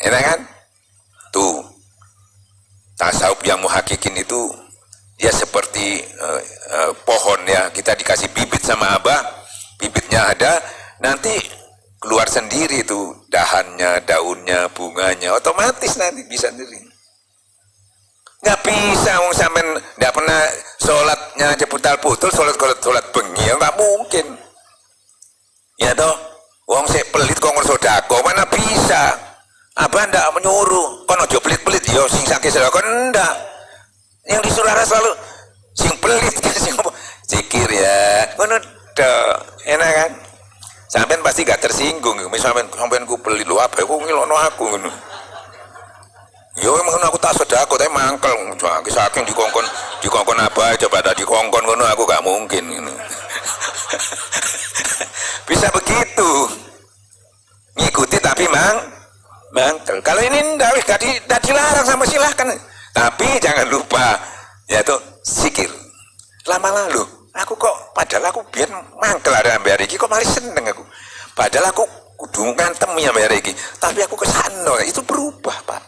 Enak kan? Tuh. Tasawuf yang muhakikin itu dia seperti pohon ya, kita dikasih bibit sama Abah, bibitnya ada, nanti keluar sendiri itu dahannya, daunnya, bunganya, otomatis nanti bisa sendiri. Nggak bisa, wong sampean nggak pernah sholatnya aja putal-putul, sholat bengi ya nggak mungkin. Ya toh, wong sik pelit kok ngersodako, mana bisa? Abah ndak menyuruh, kon ojo pelit-pelit, yo sing sakit sedekah ndak. Yang disuruh selalu sing pelit sing zikir ya. Ngono tok, enak kan? Sampean pasti gak tersinggung, misalnya sampean ku pelit lho, apa ku ngilono aku ngono. Yo emang aku tak sedekah tapi mangkel, saking dikongkon apa coba ada dikongkon ngono aku gak mungkin ngono. Bisa begitu. Ngikuti tapi mangkel. Kalau ini tidak dilarang sama silahkan, tapi jangan lupa yaitu zikir. Lama-lama loh, aku kok padahal aku biar mangkel ada ambil iki kok malah seneng aku. Padahal aku kudu ngantem ya ambil iki, tapi aku kesana itu berubah Pak.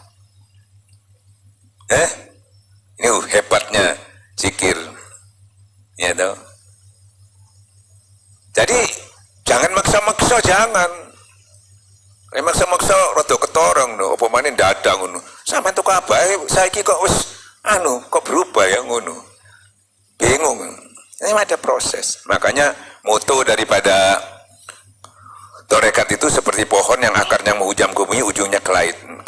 Ini hebatnya zikir, ya toh. Jadi jangan maksa-maksa. maksa jangan. Maksa-maksa rada ketorong no, apa maneh dadak ngono. Sampeyan tuh kabahe saiki kok wis kok berubah ya ngono. Bingung. Ini ada proses. Makanya moto daripada tarekat itu seperti pohon yang akarnya menghujam ke bumi, ujungnya ke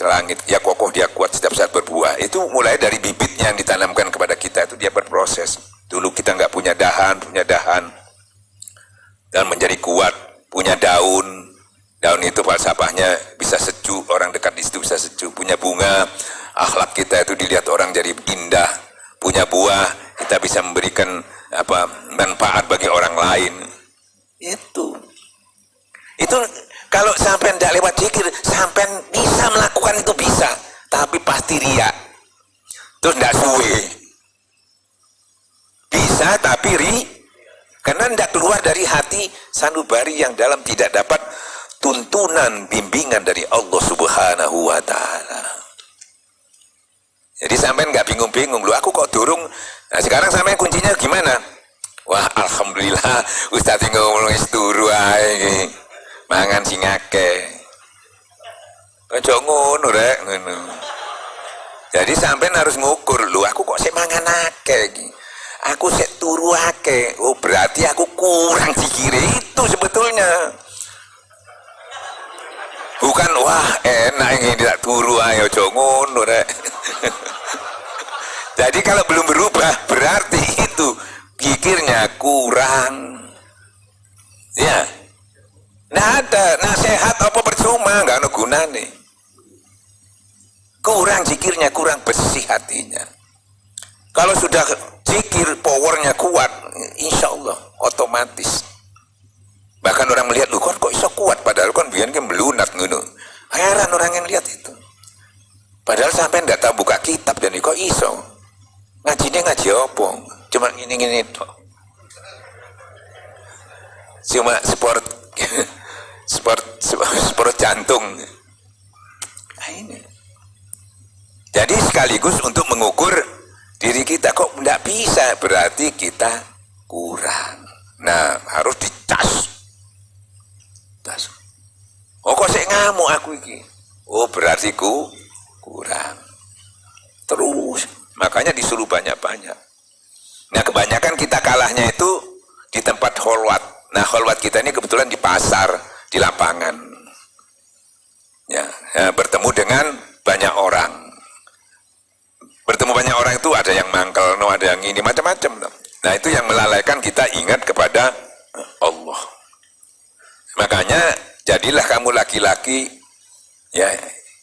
langit. Ya kokoh, dia kuat setiap saat berbuah. Itu mulai dari bibitnya yang ditanamkan kepada kita, itu dia berproses. Dulu kita nggak punya dahan, dan menjadi kuat, punya daun. Daun itu falsafahnya bisa sejuk, orang dekat di situ bisa sejuk. Punya bunga, akhlak kita itu dilihat orang jadi indah. Punya buah, kita bisa memberikan manfaat bagi orang lain. Itu kalau sampai tidak lewat zikir, sampai bisa melakukan itu bisa, tapi pasti riak. Terus tidak suwe. Bisa tapi karena tidak keluar dari hati sanubari yang dalam, tidak dapat tuntunan bimbingan dari Allah Subhanahu wa Ta'ala. Jadi sampai nggak bingung-bingung, lu aku kok durung. Nah sekarang sampai kuncinya gimana? Wah alhamdulillah Ustadz ngomong turu ae mangan sing akeh. Aja ngono rek ngono. Jadi sampean harus ngukur, lu aku kok sik mangan akeh iki. Aku sik turu akeh. Oh berarti aku kurang zikir itu sebetulnya. Bukan wah enak ini tidak turu ayo aja ngono rek. Jadi kalau belum berubah berarti itu zikirnya kurang. Ya. Nah ada nasihat apa percuma, nggak ada gunanya. Kurang zikirnya, kurang bersih hatinya. Kalau sudah zikir powernya kuat, insya Allah otomatis. Bahkan orang melihat, lu kok iso kuat, padahal kan biar kan melunat ngono. Heran orang yang lihat itu. Padahal sampai nggak tahu buka kitab dan kok iso. Ngajinya ngaji apa? Cuma gini toh. Cuma sport jantung. Nah, ini. Jadi sekaligus untuk mengukur diri kita, kok nggak bisa, berarti kita kurang. Nah harus dicas. Oh kok saya ngamuk aku iki. Oh berarti kurang. Terus makanya disuruh banyak-banyak. Nah kebanyakan kita kalahnya itu di tempat kholwat. Nah kholwat kita ini kebetulan di pasar, di lapangan. Ya, bertemu dengan banyak orang. Bertemu banyak orang itu ada yang mangkel, ada yang ini macam-macam. Nah itu yang melalaikan kita ingat kepada Allah. Makanya jadilah kamu laki-laki ya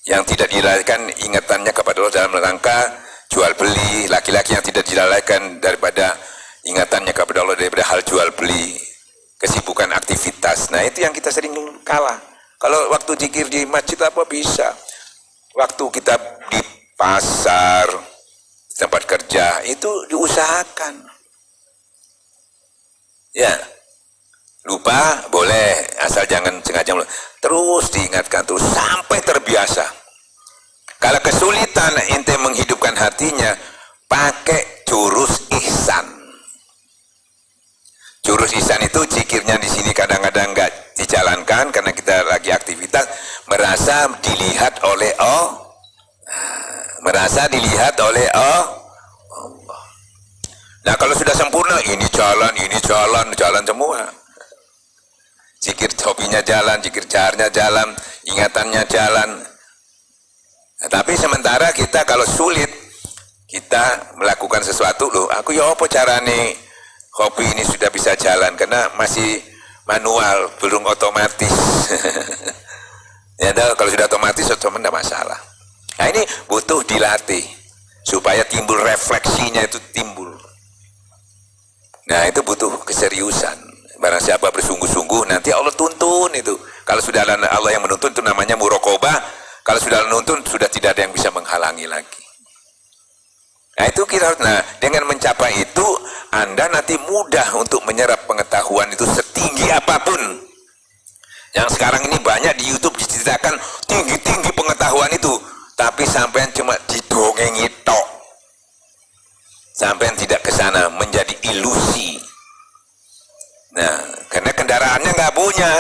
yang tidak dilalaikan ingatannya kepada Allah dalam rangka jual beli, laki-laki yang tidak dilalaikan daripada ingatannya kepada Allah daripada hal jual beli, kesibukan aktivitas. Nah itu yang kita sering kalah. Kalau waktu zikir di masjid apa bisa, waktu kita di pasar, tempat kerja itu diusahakan. Ya. Lupa boleh, asal jangan sengaja. Terus diingatkan terus sampai terbiasa. Kalau kesulitan ente menghidupkan hatinya, pakai jurus ihsan. Jurus ihsan itu zikirnya di sini kadang-kadang nggak dijalankan karena kita lagi aktivitas, merasa dilihat oleh Allah. Merasa dilihat oleh Allah. Nah kalau sudah sempurna, ini jalan semua. Zikir hobinya jalan, zikir jaharnya jalan, ingatannya jalan. Nah, tapi sementara kita kalau sulit, kita melakukan sesuatu, loh aku ya apa carane hobi ini sudah bisa jalan, karena masih manual, belum otomatis. Ya kalau sudah otomatis, tidak masalah. Nah ini butuh dilatih, supaya timbul refleksinya itu timbul. Nah itu butuh keseriusan. Barang siapa bersungguh-sungguh, nanti Allah tuntun itu. Kalau sudah Allah yang menuntun, itu namanya muraqabah. Kalau sudah menuntun, sudah tidak ada yang bisa menghalangi lagi. Nah itu kita harus, nah dengan mencapai itu, Anda nanti mudah untuk menyerap pengetahuan itu setinggi apapun. Yang sekarang ini banyak di YouTube diceritakan tinggi-tinggi pengetahuan itu, tapi sampean cuma didongengi tok. Sampean tidak ke sana, menjadi ilusi. Nah, karena kendaraannya nggak punya,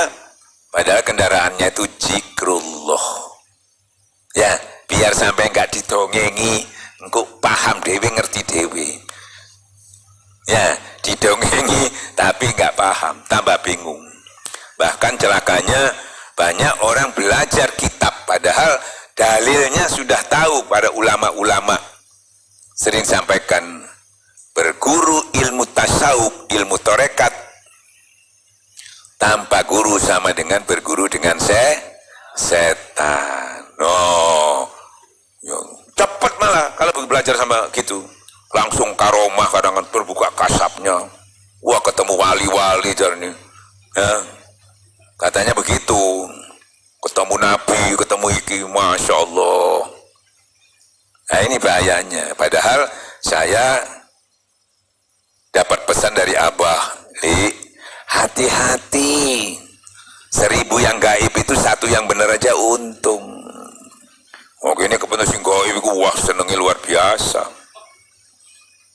Padahal kendaraannya itu zikrullah. Ya, biar sampai nggak didongengi, engkau paham dewi, ngerti dewi. Ya, didongengi tapi nggak paham, tambah bingung. Bahkan celakanya banyak orang belajar kitab, padahal dalilnya sudah tahu. Para ulama-ulama sering sampaikan, berguru ilmu tasawuf, ilmu torekat tanpa guru sama dengan berguru dengan setan. No, cepet malah kalau belajar sama gitu, langsung karomah, kadang terbuka kasapnya. Wah, ketemu wali-wali nih. Ya, katanya begitu, ketemu nabi, ketemu iki, masya Allah. Nah, ini bahayanya. Padahal saya dapat pesan dari Abah, Li, hati-hati, 1000 yang gaib itu 1 yang benar aja untung. Oke, ini kebetulan sing gaib itu wah senengnya luar biasa.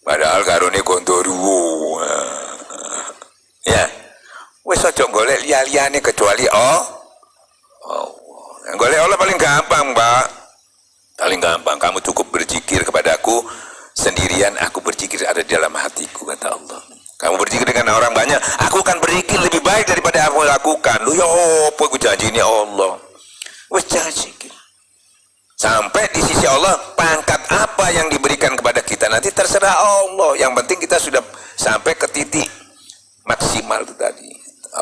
Padahal karone gondoru. Ya, wis aja golek liya-liyane kecuali golek Allah paling gampang, Pak. Paling gampang, kamu cukup berzikir kepadaku sendirian, aku berzikir ada di dalam hatiku, kata Allah. Kamu berzikir dengan orang banyak, aku akan berzikir lebih baik daripada aku lakukan. Lu ya apa aku janji ini Allah. Wes jangan zikir. Sampai di sisi Allah, pangkat apa yang diberikan kepada kita nanti terserah Allah. Yang penting kita sudah sampai ke titik maksimal itu tadi.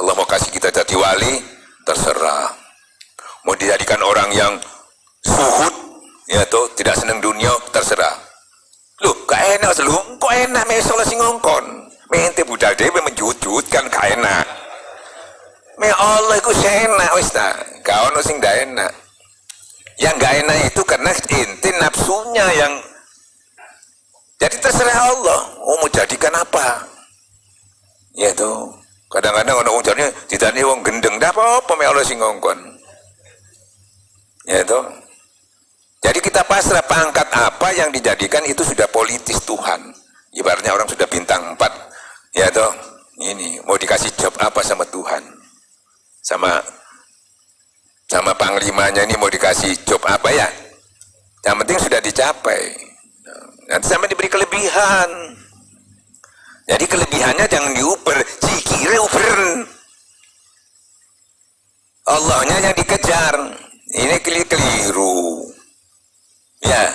Allah mau kasih kita jadi wali, terserah. Mau dijadikan orang yang suhud, ya toh, tidak senang dunia, terserah. Loh, gak enak lu, kok enak mesolah sing ngongkon. Mente budak dewe menjujutkan gak enak. Me Allah iku enak wis ta, gak ono sing gak enak. Yang gak enak itu karena inti nafsunya yang. Jadi terserah Allah, mau jadikan apa? Ya toh, kadang-kadang ono wong jane ditani wong gendeng, dah apa me Allah sing ngongkon. Ya toh. Jadi kita pasrah, pangkat apa yang dijadikan itu sudah politis Tuhan. Ibaratnya orang sudah bintang 4, ya toh, ini mau dikasih job apa sama Tuhan, sama panglimanya ini mau dikasih job apa ya? Yang penting sudah dicapai. Nanti sampai diberi kelebihan. Jadi kelebihannya jangan diuber, zikirnya uber. Allahnya yang dikejar. Ini keliru. Ya,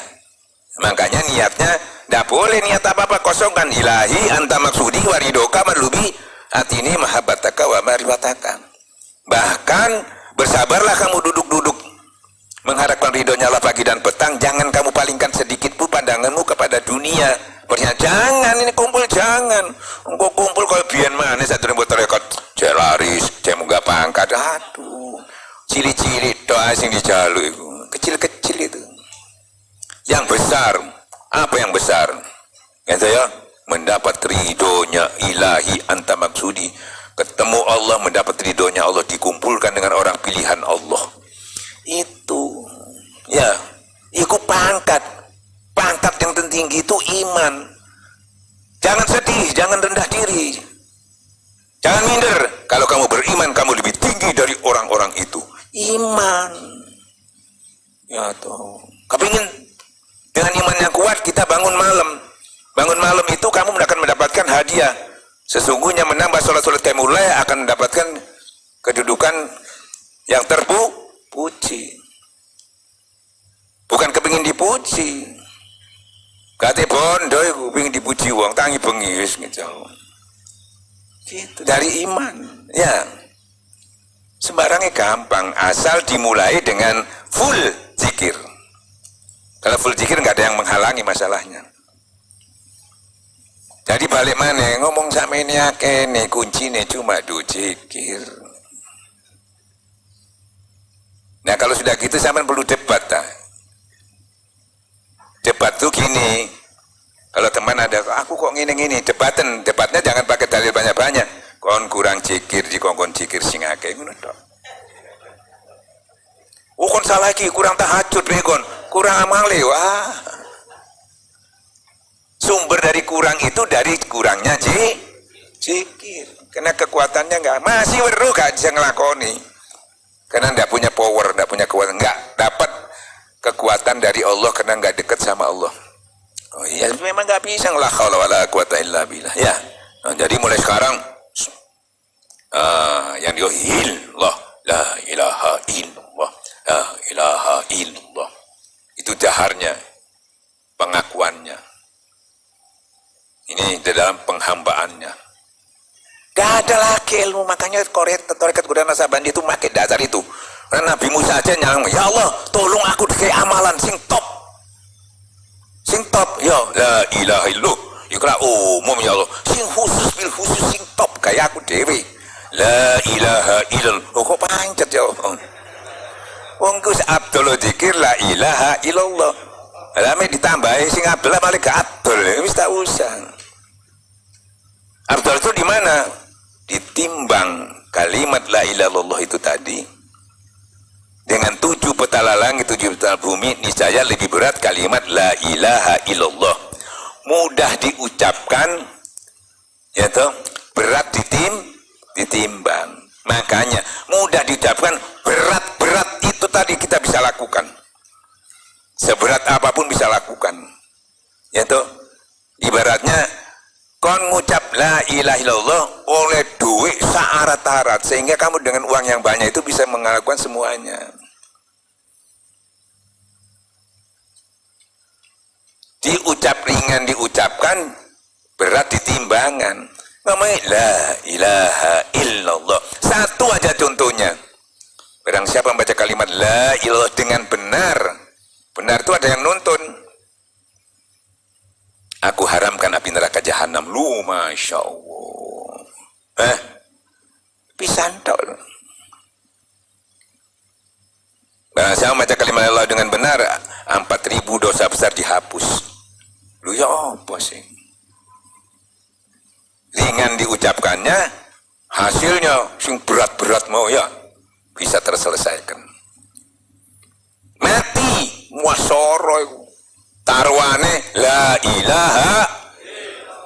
makanya niatnya tidak boleh niat apa-apa, kosongkan. Ilahi anta maksudi waridoka malubi atini mahabbataka wa mariwataka. Bahkan bersabarlah kamu duduk-duduk mengharapkan ridhonya Allah pagi dan petang. Jangan kamu palingkan sedikit pun pandanganmu kepada dunia. Jangan, ini kumpul jangan. Engkau kumpul kalau bian mana satu buat rekod jelaris, jamuga pangkat. Aduh, cili-cili doa sing dijalu itu, kecil-kecil itu. Yang besar, apa yang besar? Kata ya, mendapat ridhonya ilahi anta maksudi. Ketemu Allah, mendapat ridhonya Allah, dikumpulkan dengan orang pilihan Allah. Itu, ya, itu pangkat. Pangkat yang tertinggi itu iman. Jangan sedih, jangan rendah diri. Jangan minder. Kalau kamu beriman, kamu lebih tinggi dari orang-orang itu. Iman. Ya toh. Kepingin dengan iman yang kuat kita bangun malam. Bangun malam itu kamu akan mendapatkan hadiah. Sesungguhnya menambah sholat-sholat qiyamulail akan mendapatkan kedudukan yang terpuji. Bukan kepingin dipuji. Kate bondo iku pengin dipuji wong tangi bengi wis gitu. Dari iman. Ya. Sembarangnya gampang asal dimulai dengan full zikir. Kalau full zikir nggak ada yang menghalangi masalahnya. Jadi balik mana ngomong sama ini akene kuncinya cuma do zikir. Nah kalau sudah gitu sampean perlu debat ta. Debat tuh gini. Kalau teman ada aku kok ngene-ngene, debatnya jangan pakai dalil banyak-banyak. Kon kurang zikir di kongkon zikir sing akeh ngono tok. Oh kon salah lagi, kurang tahajud kon, kurang amale. Wah. Sumber dari kurang itu dari kurangnya zikir. Karena kekuatannya enggak, masih weruh gak bisa ngelakoni. karena tidak punya power, tidak punya kekuatan, nggak dapat kekuatan dari Allah karena nggak dekat sama Allah. Oh iya, memang nggak bisa, la haula wala quwata illa billah ya. Nah, jadi mulai sekarang yang illallah, la ilaha illallah, la ilaha illallah, itu jaharnya, pengakuannya. Ini di dalam penghambaannya. Gak ada lagi ilmu, makanya tarekat Gudang Naksabandi itu pakai dasar itu. Karena Nabi Musa aja nyang, ya Allah, tolong aku dikei amalan sing top. Sing top, ya la ilaha illallah. Ikra umum ya Allah. Sing khusus bil khusus sing top kayak aku dewi. La ilaha illallah. Oh, kok pancet ya Allah. Wong Gus Abdul zikir la ilaha illallah. Lame ditambahi sing Abdullah malah ke Abdul. Wis tak usah. Abdul itu di mana? Ditimbang kalimat la ilaha illallah itu tadi dengan 7 petala langit, 7 petala bumi, niscaya lebih berat kalimat la ilaha illallah. Mudah diucapkan, ya toh, berat ditimbang. Makanya mudah diucapkan, berat itu tadi kita bisa lakukan. Seberat apapun bisa lakukan. Ya toh, ibaratnya kon ngucap la ilaha illallah oleh duit saarat-arat, sehingga kamu dengan uang yang banyak itu bisa melakukan semuanya. Diucap ringan diucapkan, berat ditimbangan. Namanya la ilaha illallah. Satu aja contohnya. Barang siapa membaca kalimat la ilallah dengan benar, benar itu ada yang nuntun. Aku haramkan api neraka jahanam. Lu masya Allah. Pisan tol. Barang siapa membaca kalimat Allah dengan benar, 4.000 dosa besar dihapus. Lu ya apa sih? Ringan diucapkannya, hasilnya sing berat-berat mau ya bisa terselesaikan. Mati muasoro tarwane la ilaha,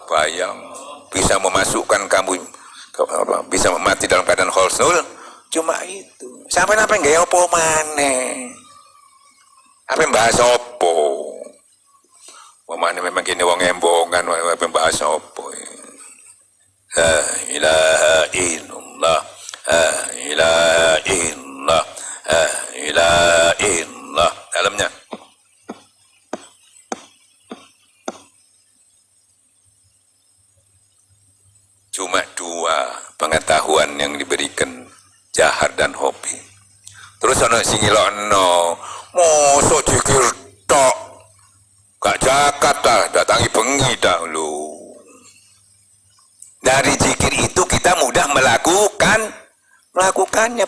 bayang bisa memasukkan kamu bisa mati dalam keadaan husnul. Cuma itu sampai apa nggak apa maneh, apa bahas opo mana memang gini wong embongan, apa bahas opo. La ilaha illallah, la ilaha illallah, la ilaha illallah. Dalamnya cuma 2 pengetahuan yang diberikan, jahar dan hobi. Terus ana sing ilokno, mosok zikir tok gak zakat dah, datangi bengi dah lu. Dari zikir itu kita mudah melakukannya,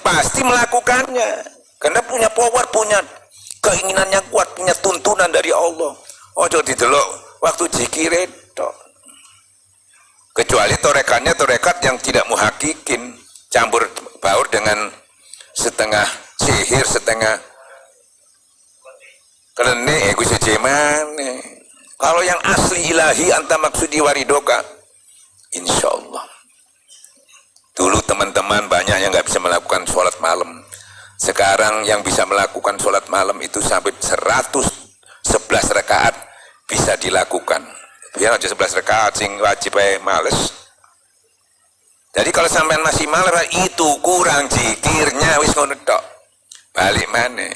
pasti melakukannya. Karena punya power, punya keinginan yang kuat, punya tuntunan dari Allah. Ojo didelok waktu zikir itu. Kecuali torekannya torekat yang tidak muhakikin, campur baur dengan setengah sihir, setengah kelene ego sejemane. Kalau yang asli ilahi anta maksudi waridoka, insya Allah. Dulu teman-teman banyak yang nggak bisa melakukan sholat malam. Sekarang yang bisa melakukan sholat malam itu sampai 111 rakaat bisa dilakukan. Biar aja 11 rakaat sing wajib males. Jadi kalau sampean masih malam itu kurang zikirnya, wis ngono tok. Balik mana?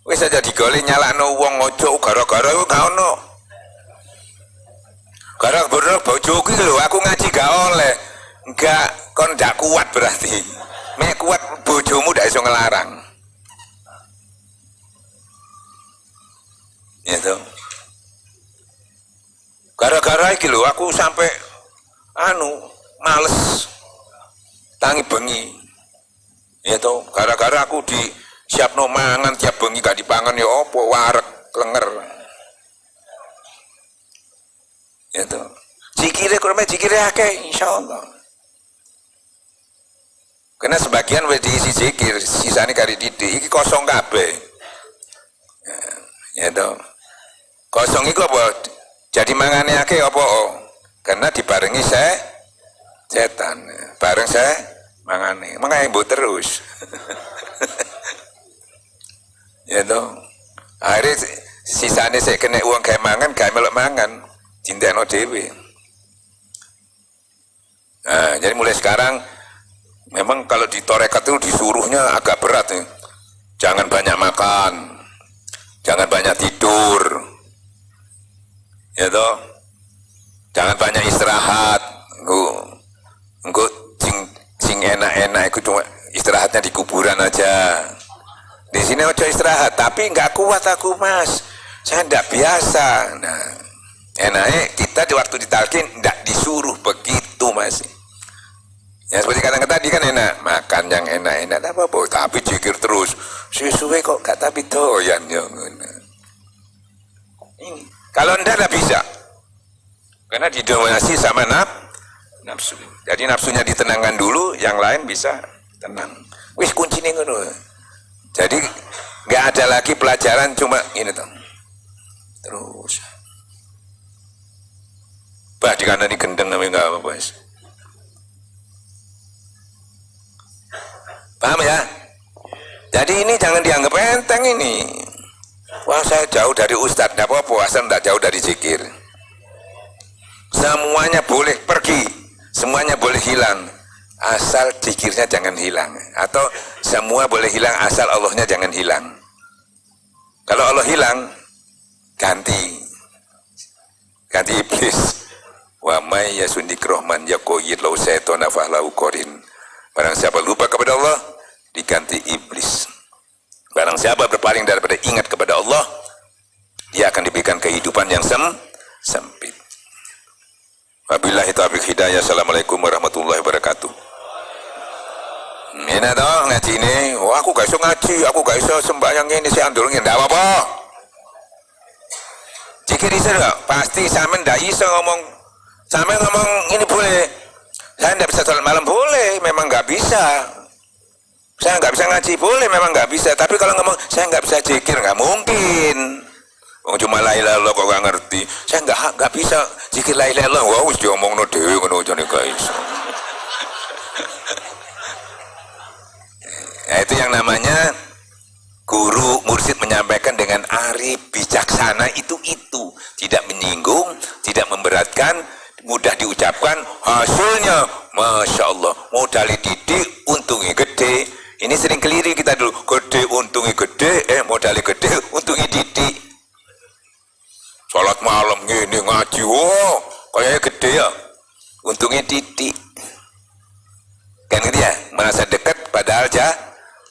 Wis aja digoleh nyalakno wong ojo gara-gara iku gak ono. Gara-gara bojoku iki lho aku ngaji gak oleh. Enggak, kon ndak kuat berarti. Mek kuat bojomu ndak iso ngelarang. Ya toh. Gara-gara iki lho aku sampai males tangi bengi. Ya toh, gara-gara aku di siapno mangan tiap bengi gak dipangan ya apa wareg lenger. Ya toh. Zikire kurang zikire akeh insyaallah. Karena sebagian wis diisi zikir, sisane kari titik iki kosong kabeh. Ya toh. Kosong iku apa? Jadi mangane akeh apa? Karena dibarengi setan. Bareng mangane mbok terus. Ya toh. Akhirnya sisane saya kena uang kayak mangan, kayak melok mangan, cinta dhewe. Nah, jadi mulai sekarang memang kalau di torekat itu disuruhnya agak berat nih. Jangan banyak makan, jangan banyak tidur, ya toh. Jangan banyak istirahat. Engko sing enak-enak itu cuma istirahatnya di kuburan aja. Di sini aja istirahat, tapi nggak kuat aku mas, saya nggak biasa. Nah, enaknya kita di waktu ditalkin nggak disuruh begitu mas. Ya seperti kata tadi kan enak, makan yang enak-enak apa-apa, tapi zikir terus. Sesuai kok gak tapi doyan ya. Ini kalau ndak bisa, karena didominasi sama nafsu. Jadi nafsunya ditenangkan dulu, yang lain bisa tenang. Wis kuncinya ngono. Jadi nggak ada lagi pelajaran cuma ini tuh. Terus. Bah di kanan di gendeng namanya nggak apa-apa. Paham ya? Jadi ini jangan dianggap enteng ini. Wah saya jauh dari ustadz, nggak apa-apa, asal nggak jauh dari zikir. Semuanya boleh pergi, semuanya boleh hilang, asal zikirnya jangan hilang. Atau semua boleh hilang, asal Allahnya jangan hilang. Kalau Allah hilang, ganti iblis. Wa may yasundik rohman yakoyid lau setona fahlau korin. Barang siapa lupa kepada Allah, diganti iblis. Barang siapa berpaling daripada ingat kepada Allah, dia akan diberikan kehidupan yang sempit. Wabillahi taufiq hidayah. Assalamualaikum warahmatullahi wabarakatuh. Ini toh ngaji ini, wah aku gak iso ngaji, aku gak iso sembahyang ini, saya andulnya ndak apa-apa. Jika bisa enggak, pasti sampean ndak iso ngomong. Sampean ngomong ini boleh. Saya nggak bisa sholat malam, boleh, memang nggak bisa. Saya nggak bisa ngaji, boleh, memang nggak bisa. Tapi kalau ngomong saya nggak bisa zikir, nggak mungkin. Oh, cuma la ilaha illallah kok nggak ngerti. Saya nggak bisa zikir la ilaha illallah. Wah, wis diomongno dhewe ngono jane guys. Ya, itu yang namanya guru mursyid menyampaikan dengan arif bijaksana, itu tidak menyinggung, tidak memberatkan, mudah diucapkan, hasilnya masya Allah, modal didik untungnya gede. Ini sering keliru kita dulu, gede untungnya gede, modalnya gede untungnya didik. Sholat malam gini ngaji, wow kayaknya gede ya, untungnya didik. Kan gitu ya, merasa dekat padahal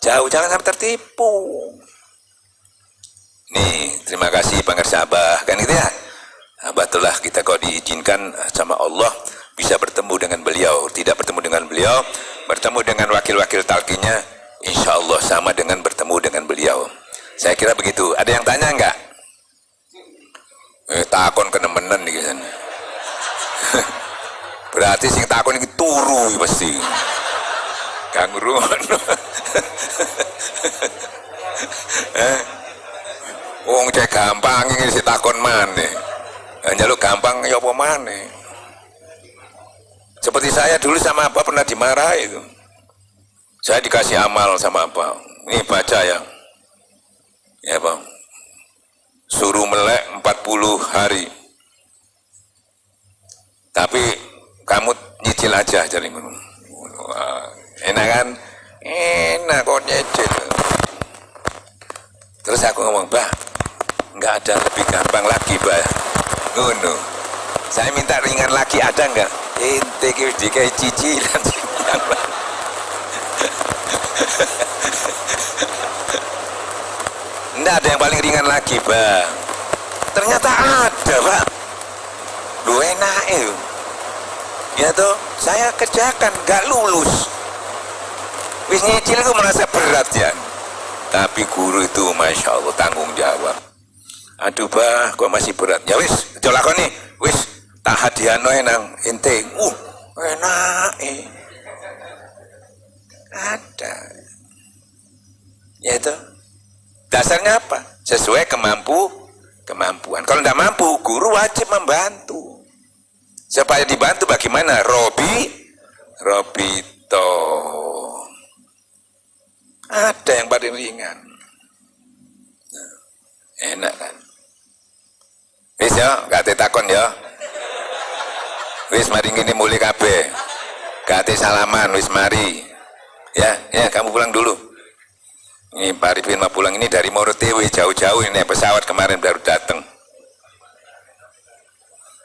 jauh, jangan sampai tertipu. Nih, terima kasih pengersa Abah, kan gitu ya. Betullah kita kalau diizinkan sama Allah bisa bertemu dengan beliau, tidak bertemu dengan beliau, bertemu dengan wakil-wakil talqinya, insya Allah sama dengan bertemu dengan beliau. Saya kira begitu. Ada yang tanya enggak? Takon kenemenen nih kan. Berarti sing takon ini turu pasti. Kang Ruan. Wong cek gampang ini si takon maneh. Jaluk gampang ya apa maneh. Seperti saya dulu sama apa pernah dimarahi itu. Saya dikasih amal sama apa? Ini baca ya. Ya Bang. Suruh melek 40 hari. Tapi kamu nyicil aja jadi enak kan? Enak kok nyicil. Terus aku ngomong, "Bah, nggak ada lebih gampang lagi, Bah." Ngono. Saya minta ringan lagi, ada nggak? Ente ki dikai cicilan. Nggak ada yang paling ringan lagi, Bang. Ternyata ada, Pak. Lu enak itu. Ya toh, saya kerjakan, nggak lulus. Wis nyicil itu merasa berat ya. Tapi guru itu masya Allah tanggung jawab. Aduh bah, kok masih berat. Ya wis, coba lakoni. Wis, tak hadiahno nang ente. Enak ada. Ya itu. Dasarnya apa? Sesuai kemampuan. Kalau tidak mampu, guru wajib membantu. Supaya dibantu bagaimana? Robi toh. Ada yang paling ringan. Nah, enak kan? Wis ya, gak takon ya. Wis mari ngene mulai kabeh. Gak salaman, wis mari. Ya, kamu pulang dulu. Ini Pak Arifin mau pulang ini dari Morotewe, jauh-jauh ini pesawat kemarin baru datang.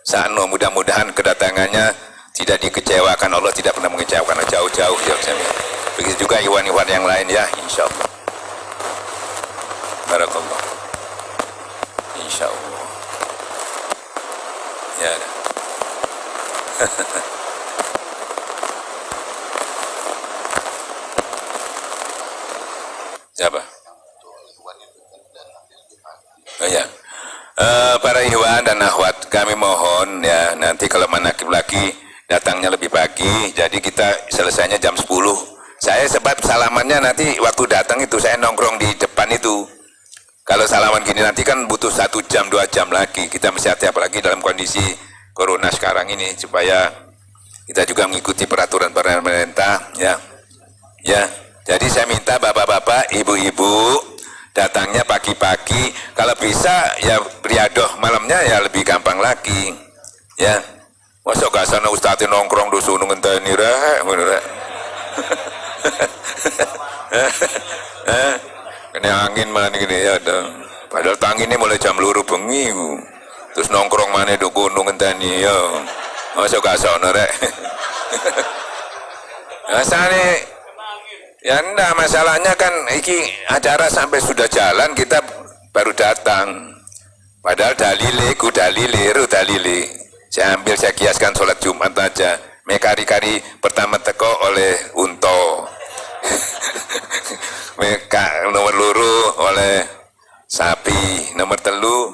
Sano, mudah-mudahan kedatangannya tidak dikecewakan, Allah tidak pernah mengecewakan, jauh-jauh. Begitu juga iwan-iwan yang lain ya, insya Allah. Barakallah. Insya Allah. Ya. Siapa? Oh ya. Para ikhwan dan akhwat, kami mohon ya nanti kalau manakib lagi datangnya lebih pagi, jadi kita selesainya jam 10. Saya sebab salamannya nanti waktu datang itu saya nongkrong di depan itu. Kalau salaman gini nanti kan butuh 1 jam 2 jam lagi. Kita mesti hati apalagi dalam kondisi corona sekarang ini supaya kita juga mengikuti peraturan pemerintah ya. Ya. Jadi saya minta bapak-bapak, ibu-ibu datangnya pagi-pagi, kalau bisa ya riadoh malamnya ya lebih gampang lagi ya. Masa gak sana ustadz nongkrong dusun ngenteni rek ngono rek. Kena angin mana gini ya dong. Padahal tanginnya mulai jam 2 bengi terus nongkrong mana do gunung ngenteni ya. Masa gak sana rek. Asane ya enggak, masalahnya kan iki acara sampai sudah jalan kita baru datang. Padahal dalile saya ambil, saya kiaskan sholat Jumat aja. Mekari-kari pertama teko oleh unta. Meka nomor loro oleh sapi, nomor telu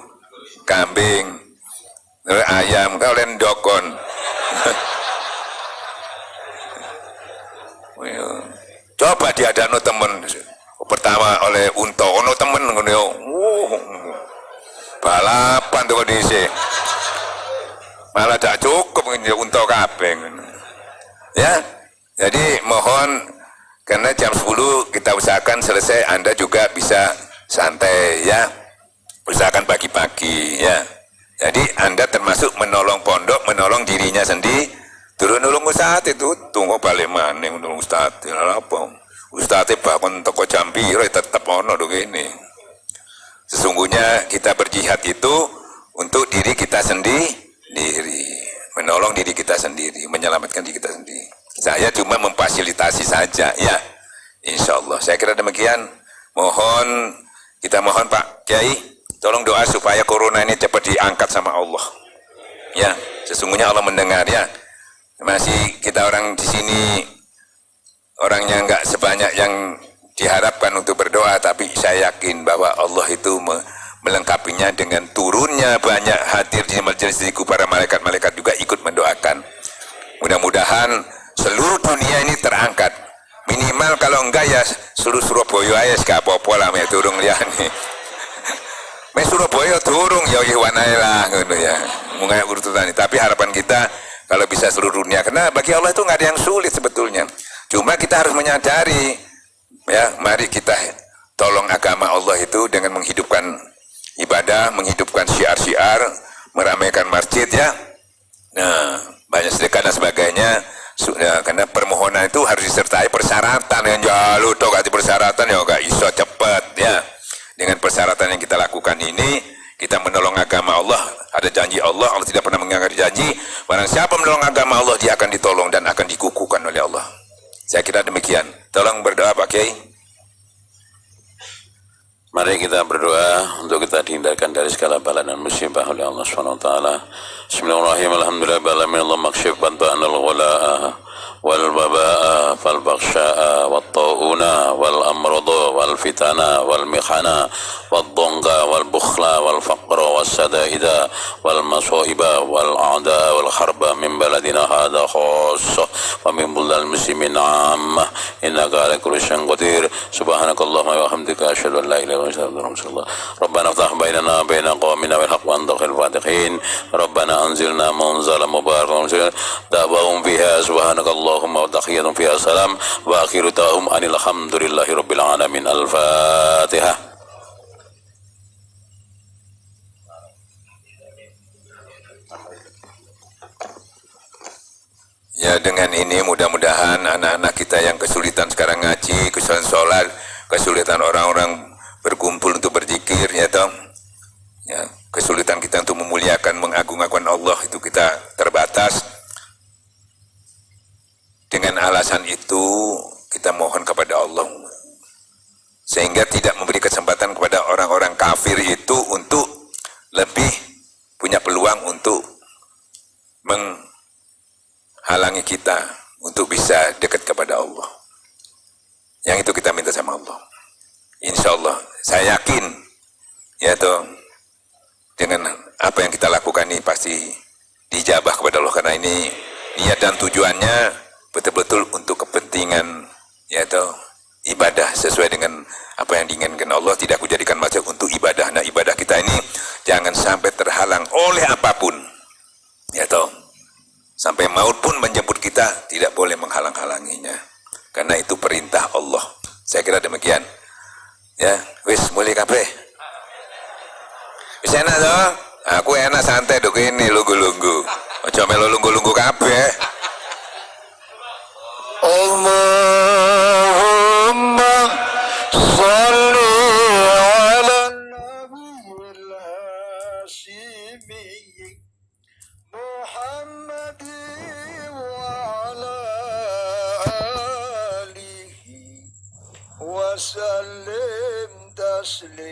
kambing, nomor ayam oleh ndokon. Coba diadano temen pertama oleh unta, ono temen ngono balapan tuh kondisi malah tak cukup ini unta kabeh ya. Jadi mohon karena jam 10 kita usahakan selesai, Anda juga bisa santai ya, usahakan pagi-pagi ya. Jadi Anda termasuk menolong pondok, menolong dirinya sendiri. Turun nulung ustadz itu tunggu balik maning nulung ustadz apa ustadz bahkan toko jambi tetap ono do gini. Sesungguhnya kita berjihad itu untuk diri kita sendiri, menolong diri kita sendiri, menyelamatkan diri kita sendiri. Saya cuma memfasilitasi saja ya, insya Allah. Saya kira demikian. Kita mohon Pak Kiai tolong doa supaya corona ini cepat diangkat sama Allah ya. Sesungguhnya Allah mendengar ya. Masih kita orang di sini orangnya enggak sebanyak yang diharapkan untuk berdoa, tapi saya yakin bahwa Allah itu melengkapinya dengan turunnya banyak hadir di majelis zikir, para malaikat-malaikat juga ikut mendoakan. Mudah-mudahan seluruh dunia ini terangkat. Minimal kalau enggak ya seluruh Surabaya aja gak apa-apa lah mek turung liyane. Mek Surabaya turung ya iwan ae lah ngono ya. Mungai urutan. Tapi harapan kita kalau bisa seluruh dunia, karena bagi Allah itu nggak ada yang sulit sebetulnya. Cuma kita harus menyadari, ya, mari kita tolong agama Allah itu dengan menghidupkan ibadah, menghidupkan syiar-syiar, meramaikan masjid ya. Nah, banyak sedekah dan sebagainya. Karena permohonan itu harus disertai persyaratan yang jalur toh ganti persyaratan ya nggak iso cepet ya. Dengan persyaratan yang kita lakukan ini, kita menolong agama Allah. Ada janji Allah, Allah tidak pernah mengingkari janji. Barang siapa menolong agama Allah, dia akan ditolong dan akan dikukuhkan oleh Allah. Saya kira demikian. Tolong berdoa Pak Kiai. Mari kita berdoa untuk kita dihindarkan dari segala bala dan musibah oleh Allah SWT. Bismillahirrahmanirrahim. Alhamdulillah Allah maksyif bantuan al-ghula'a wal baba'a fal baghsya'a wat ta'una wal amrada wal fitana wal mikhana wal dhunga wal bukhla wal faqra was sadaida wal masaiba wal a'da wal harba min baladina hadha khassa wa min bulal muslimin 'amma innaka ala kulli syai'in qadir. Subhanakallahumma wa bihamdika asyhadu an la ilaha illa anta astaghfiruka wa atubu ilaik. Rabbana iftah bainana wa bain qaumina bil haqq wa anta khairul fatihin. Rabbana anzilna munzalan mubarakan da'wahum fiha subhanaka subhanakallahumma wa tahiyyatun fiha salam wa akhiru ta'um anil hamdulillahi rabbil alamin. Al-Fatihah. Ya, dengan ini mudah-mudahan anak-anak kita yang kesulitan sekarang ngaji, kesulitan sholat, kesulitan orang-orang berkumpul untuk berzikir, ya toh, ya, kesulitan kita untuk memuliakan, mengagung-agungkan Allah itu kita terbatas. Dengan alasan itu kita mohon kepada Allah sehingga tidak memberi kesempatan kepada orang-orang kafir itu untuk lebih punya peluang untuk menghalangi kita untuk bisa dekat kepada Allah. Yang itu kita minta sama Allah. Insya Allah, saya yakin, ya toh, dengan apa yang kita lakukan ini pasti dijabah kepada Allah, karena ini niat dan tujuannya betul-betul untuk kepentingan, ya toh, ibadah sesuai dengan apa yang diinginkan Allah. Tidak aku jadikan masjid untuk ibadah. Nah, ibadah kita ini jangan sampai terhalang oleh apapun, ya toh, sampai maut pun menjemput kita tidak boleh menghalang-halanginya, karena itu perintah Allah. Saya kira demikian. Ya, wis mulai kabeh. Wis enak toh? Aku enak santai dok ini lunggu-lunggu. Aja melu lunggu-lunggu kabeh. Allahumma salli ala nabiyil hashimi Muhammadi wa ala alihi wa sallim tasliman.